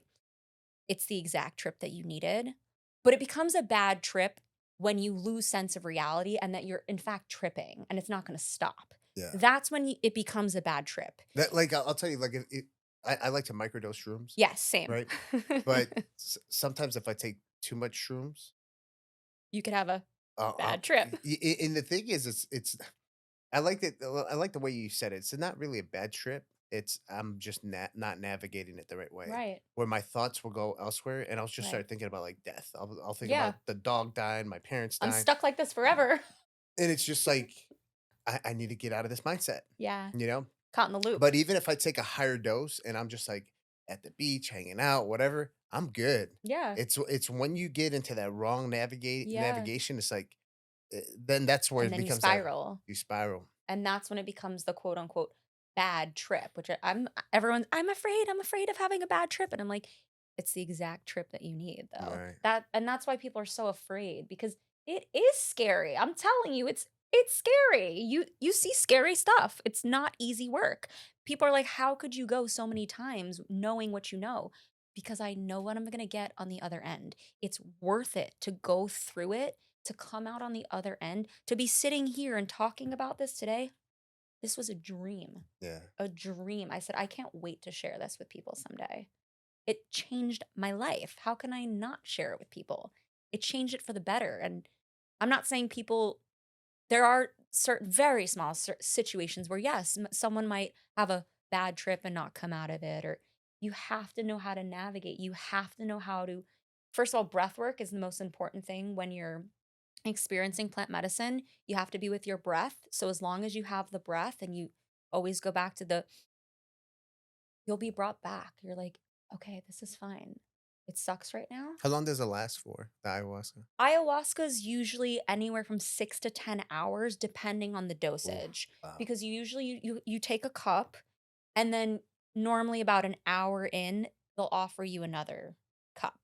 It's the exact trip that you needed. But it becomes a bad trip when you lose sense of reality and that you're in fact tripping and it's not going to stop. Yeah. That's when it becomes a bad trip. That like I'll tell you like I like to microdose shrooms, Yes, same. right? But sometimes if I take too much shrooms, You could have a uh, bad trip. and the thing is, it's I like that. I like the way you said it. It's not really a bad trip. It's I'm just not navigating it the right way. Right. Where my thoughts will go elsewhere, and I'll just Right. start thinking about like death. I'll think Yeah. about the dog dying, my parents I'm dying, stuck like this forever. and it's just like I need to get out of this mindset, Yeah. you know. Caught in the loop. But even if I take a higher dose and I'm just like at the beach hanging out, whatever, I'm good. Yeah. It's when you get into that wrong Yeah. navigation, it's like then that's where And it then you becomes a spiral. you spiral. And that's when it becomes the quote unquote bad trip, which I'm afraid of having a bad trip. And I'm like, it's the exact trip that you need though. Right. And that's why people are so afraid because it is scary. I'm telling you, it's scary. You see scary stuff. It's not easy work. People are like, how could you go so many times knowing what you know? Because I know what I'm gonna get on the other end. It's worth it to go through it, to come out on the other end, to be sitting here and talking about this today. This was a dream. Yeah. A dream. I said, I can't wait to share this with people someday. It changed my life. How can I not share it with people? It changed it for the better. And I'm not saying there are certain very small situations where, yes, someone might have a bad trip and not come out of it, or, You have to know how to navigate. You have to know how to, first of all, breath work is the most important thing when you're experiencing plant medicine. You have to be with your breath. So as long as you have the breath and you always go back to the, you'll be brought back. You're like, okay, this is fine. It sucks right now. How long does it last for, the ayahuasca? Ayahuasca is usually anywhere from 6 to 10 hours depending on the Oof, dosage, wow. because you usually you take a cup, and then normally about an hour in, they'll offer you another cup.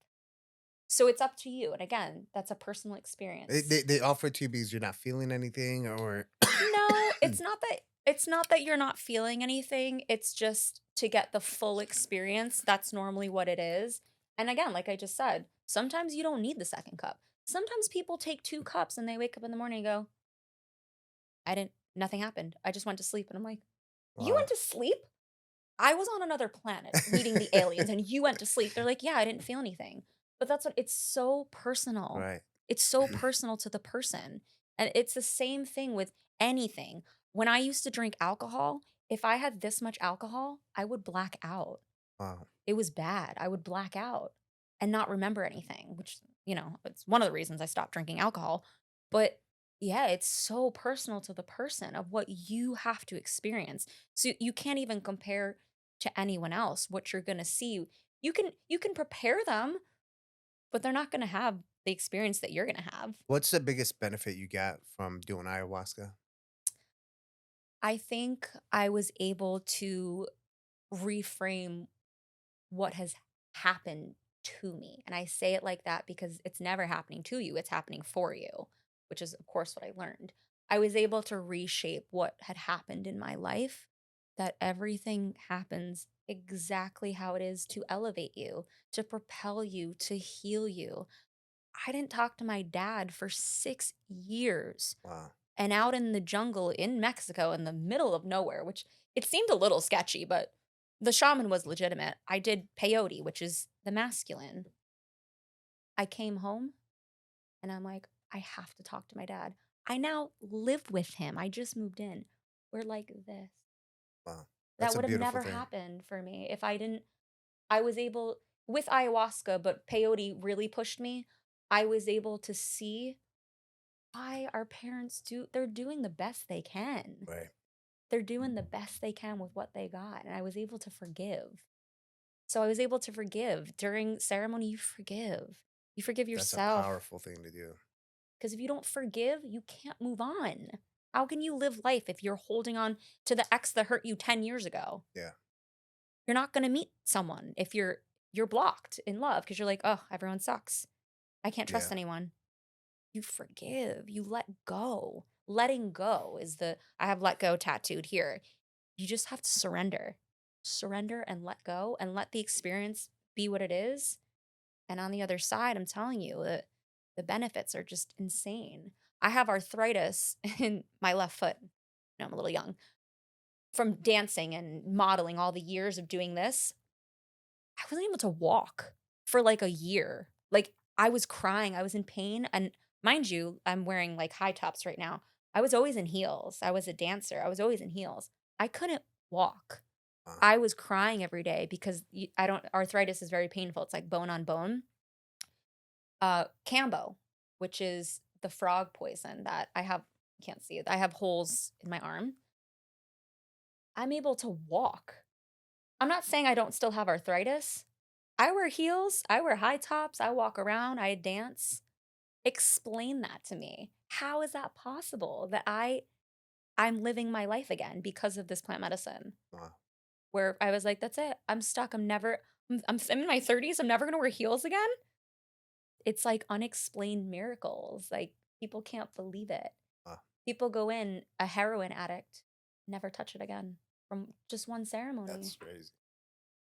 So it's up to you, and again, that's a personal They, experience. they they offer it to you because you're not feeling anything, or No, it's not that you're not feeling anything, it's just to get the full experience, that's normally what it is. And again, like I just said, sometimes you don't need the second cup. Sometimes people take 2 cups and they wake up in the morning and go, "I didn't nothing happened. I just went to sleep." And I'm like, "You wow. went to sleep? I was on another planet meeting the aliens and you went to sleep." They're like, "Yeah, I didn't feel anything." But that's what it's so personal. Right. It's so personal to the person. And it's the same thing with anything. When I used to drink alcohol, if I had this much alcohol, I would black out. Wow. It was bad. I would black out and not remember anything, which, it's one of the reasons I stopped drinking alcohol. But yeah, it's so personal to the person of what you have to experience. So you can't even compare to anyone else what you're going to see. You can prepare them, but they're not going to have the experience that you're going to have. What's the biggest benefit you got from doing ayahuasca? I think I was able to reframe what has happened to me. And I say it like that because it's never happening to you, it's happening for you, which is, of course, what I learned. I was able to reshape what had happened in my life, that everything happens exactly how it is to elevate you, to propel you, to heal you. I didn't talk to my dad for 6 years, Wow. and out in the jungle in Mexico in the middle of nowhere, which it seemed a little sketchy, but the shaman was legitimate. I did peyote, which is the masculine. I came home and I'm like, I have to talk to my dad. I now live with him. I just moved in. We're like this. Wow. That That's a would have beautiful never thing. happened for me if I didn't. I was able, with ayahuasca, but peyote really pushed me. I was able to see why our parents they're doing the best they can. Right. They're doing the best they can with what they got. And I was able to forgive. So I was able to forgive. During ceremony, you forgive. You forgive That's a yourself. powerful thing to do. Because if you don't forgive, you can't move on. How can you live life if you're holding on to the ex that hurt you 10 years ago? Yeah. You're not going to meet someone if you're blocked in love because you're like, "Oh, everyone sucks. I can't trust Yeah. anyone." You forgive, you let go. Letting go is I have let go tattooed here. You just have to surrender. Surrender and let go and let the experience be what it is. And on the other side, I'm telling you that the benefits are just insane. I have arthritis in my left foot. No, I'm a little young. From dancing and modeling all the years of doing this, I wasn't able to walk for like a year. Like I was crying, I was in pain. And mind you, I'm wearing like high tops right now. I was always in heels. I was a dancer. I was always in heels. I couldn't walk. Wow. I was crying every day because I don't, arthritis is very painful. It's like bone on bone. Kambo, which is the frog poison that I have, can't see it. I have holes in my arm. I'm able to walk. I'm not saying I don't still have arthritis. I wear heels, I wear high tops, I walk around, I dance. Explain that to me. How is that possible that I'm living my life again because of this plant medicine? Wow. Where I was like, that's it. I'm stuck. I'm in my 30s. I'm never going to wear heels again. It's like unexplained miracles. Like people can't believe it. Wow. People go in a heroin addict, never touch it again from just one ceremony. That's crazy.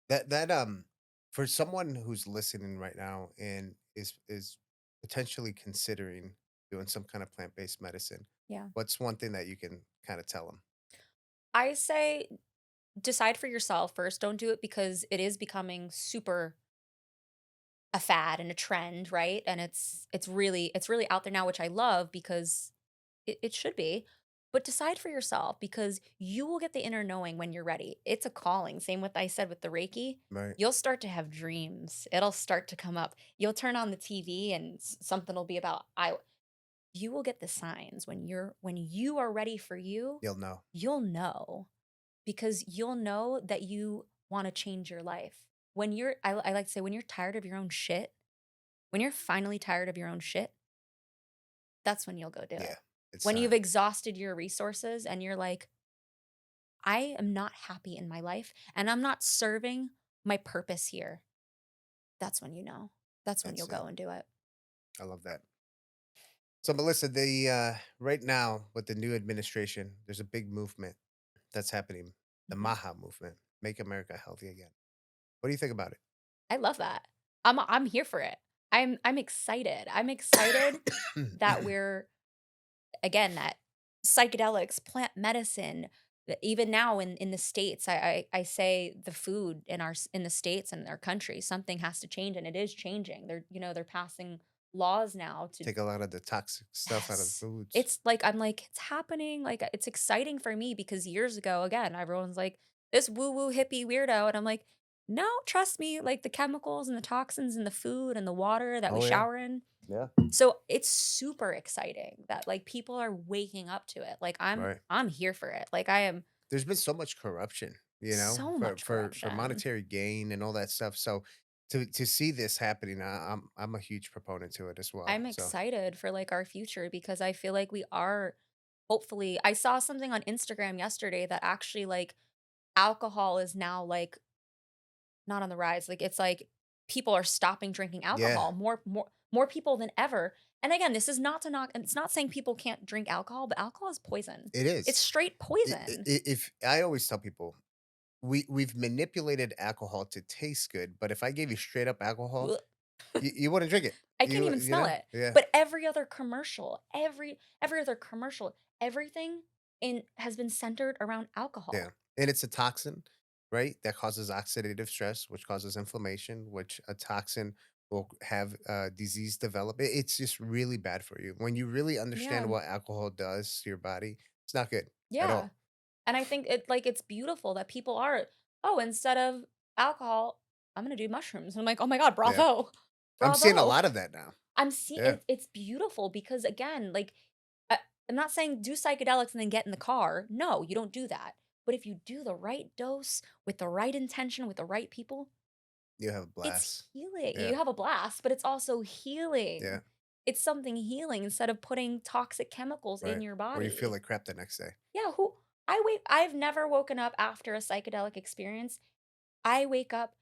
That for someone who's listening right now and is potentially considering doing some kind of plant-based medicine, Yeah. what's one thing that you can kind of tell them? I say decide for yourself first. Don't do it because it is becoming super a fad and a trend, right? And it's really out there now, which I love because it should be. But decide for yourself because you will get the inner knowing when you're ready. It's a calling. Same with I said with the Reiki. Right. You'll start to have dreams. It'll start to come up. You'll turn on the TV and something will be about I you will get the signs when you are ready for you, You'll know. you'll know because you'll know that you want to change your life. I like to say when you're tired of your own shit, when you're finally tired of your own shit, that's when you'll go do Yeah. it. It's When you've time. exhausted your resources and you're like, I am not happy in my life and I'm not serving my purpose here. That's when you know. That's when you'll That's it. go and do it. I love that. So, Melissa, the right now with the new administration, there's a big movement that's happening, the Mhm. Maha movement, Make America Healthy Again. What do you think about I love that. I'm here for it. I'm excited. I'm excited that it? we're again that psychedelics, plant medicine, even now in the states, I say the food in in the states and our country, something has to change, and it is changing. They're passing laws now to Take a lot of the toxic stuff out of the yes. foods. It's like I'm like, "It's happening." Like, it's exciting for me because years ago, again, everyone's like, "This woo-woo hippie weirdo," and I'm like, "No, trust me, like, the chemicals and the toxins in the food and the water that we Oh yeah, shower in." yeah, So, it's super exciting that, like, people are waking up to it. Like, right. I'm here for it. Like, I am There's been so much corruption, so for much for corruption. monetary gain and all that stuff. So to see this happening, I'm a huge proponent to it as well. I'm So excited for, like, our future because I feel like we are hopefully I saw something on Instagram yesterday that actually, like, alcohol is now, like, not on the rise, like, it's like people are stopping drinking yeah, alcohol, more people than ever, and again, this is not to knock and it's not saying people can't drink alcohol, but alcohol is poison. it It's is. straight poison. If I always tell people we've manipulated alcohol to taste good, but if I gave you straight up alcohol, Ugh. you wouldn't drink it. I can't even You smell know, it, yeah, but every other commercial, every other commercial, everything in has been centered around yeah, alcohol. and it's a toxin, right? That causes oxidative stress, which causes inflammation, which a toxin will have disease develop. It's just really bad for you when you really understand Yeah, what alcohol does to your body. It's not good at yeah, all. and I think it's beautiful that people are, "Oh, instead of alcohol, I'm gonna do mushrooms." I'm like, "Oh my god, Yeah, bravo, I'm seeing a bravo." lot of that now. I'm seeing Yeah, it's beautiful because again, like I, I'm not saying do psychedelics and then get in the car. No, you don't do that. But if you do the right dose with the right intention with the right people, you have a it's blast. healing. Yeah, You have a blast, but it's also yeah, healing. It's something healing instead of putting toxic chemicals in right. your Where you feel body. like crap the next day. Yeah, I've never woken up after a psychedelic experience. I wake up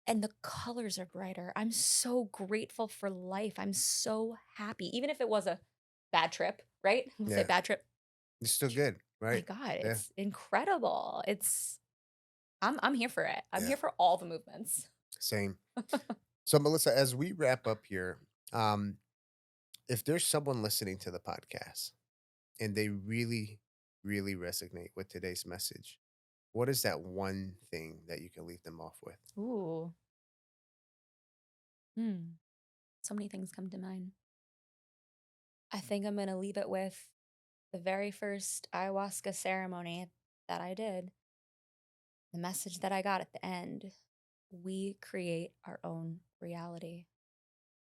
and the colors are brighter. I'm so grateful for life. I'm so happy. Even if it was a bad trip, right? We'll say Yeah, bad trip. it's still good, My right? God, Yeah, it's incredible. I'm here for it. I'm yeah, here for all the movements. same. So, Melissa, as we wrap up here, um, if there's someone listening to the podcast and they really, really resonate with today's message, what is that one thing that you can leave them off with? Ooh. Hmm. So many things come to mind. I think I'm gonna leave it with the very first ayahuasca ceremony that I did. The message that I got at the end. We create our own reality.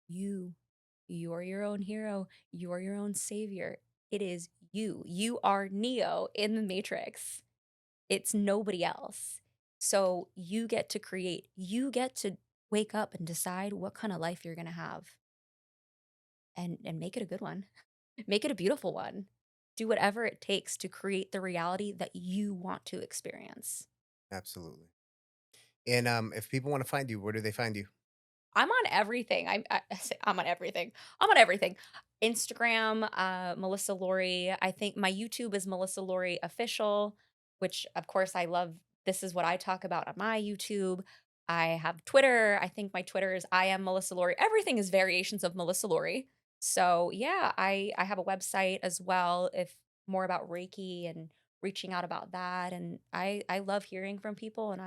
You. You're your own hero. You're your own savior. It is you. You are Neo in the Matrix. It's nobody else. So you get to create. You get to wake up and decide what kind of life you're going to have and make it a good one. Make it a beautiful one. Do whatever it takes to create the reality that you want to experience. Absolutely. And if people want to find you, where do they find you? I'm on everything. I say I'm on everything. I'm on everything. Instagram, Melissa Laurie. I think my YouTube is Melissa Laurie Official, which of course I love. This is what I talk about on my YouTube. I have Twitter. I think my Twitter is I am Melissa Laurie. Everything is variations of Melissa Laurie. So yeah, I have a website as well. If more about Reiki and reaching out about that, and I love hearing from people, and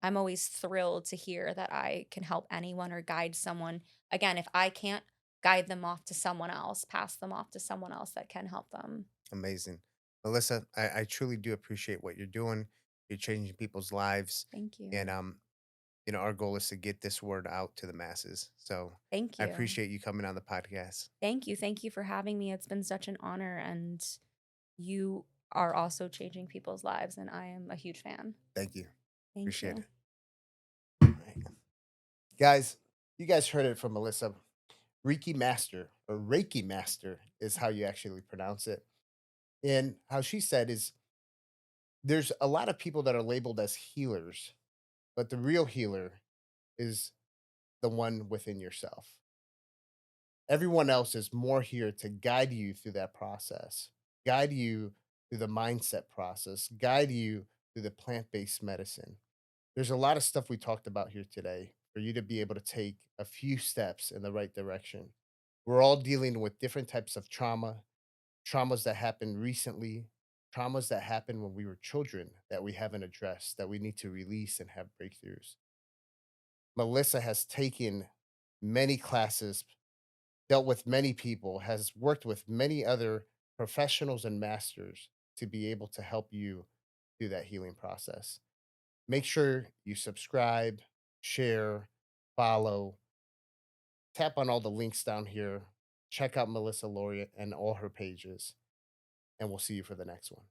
I'm always thrilled to hear that I can help anyone or guide someone. Again, if I can't guide them off to someone else, pass them off to someone else that can help them. Amazing. Melissa, I truly do appreciate what you're doing. You're changing people's lives. Thank you. And our goal is to get this word out to the masses. So Thank I you. appreciate you coming on the podcast. Thank you. Thank you for having me. It's been such an honor, and you are also changing people's lives, and I am a huge fan. Thank you. Thank Appreciate you. it. All right. Guys, you guys heard it from Melissa. Reiki Master or Reiki Master is how you actually pronounce it. And how she said is there's a lot of people that are labeled as healers, but the real healer is the one within yourself. Everyone else is more here to guide you through that process, guide you through the mindset process, guide you through the plant based medicine. There's a lot of stuff we talked about here today for you to be able to take a few steps in the right direction. We're all dealing with different types of trauma, traumas that happened recently, traumas that happened when we were children that we haven't addressed, that we need to release and have breakthroughs. Melissa has taken many classes, dealt with many people, has worked with many other professionals and masters to be able to help you through that healing process. Make sure you subscribe, share, follow, tap on all the links down here. Check out Melissa Laureate and all her pages, and we'll see you for the next one.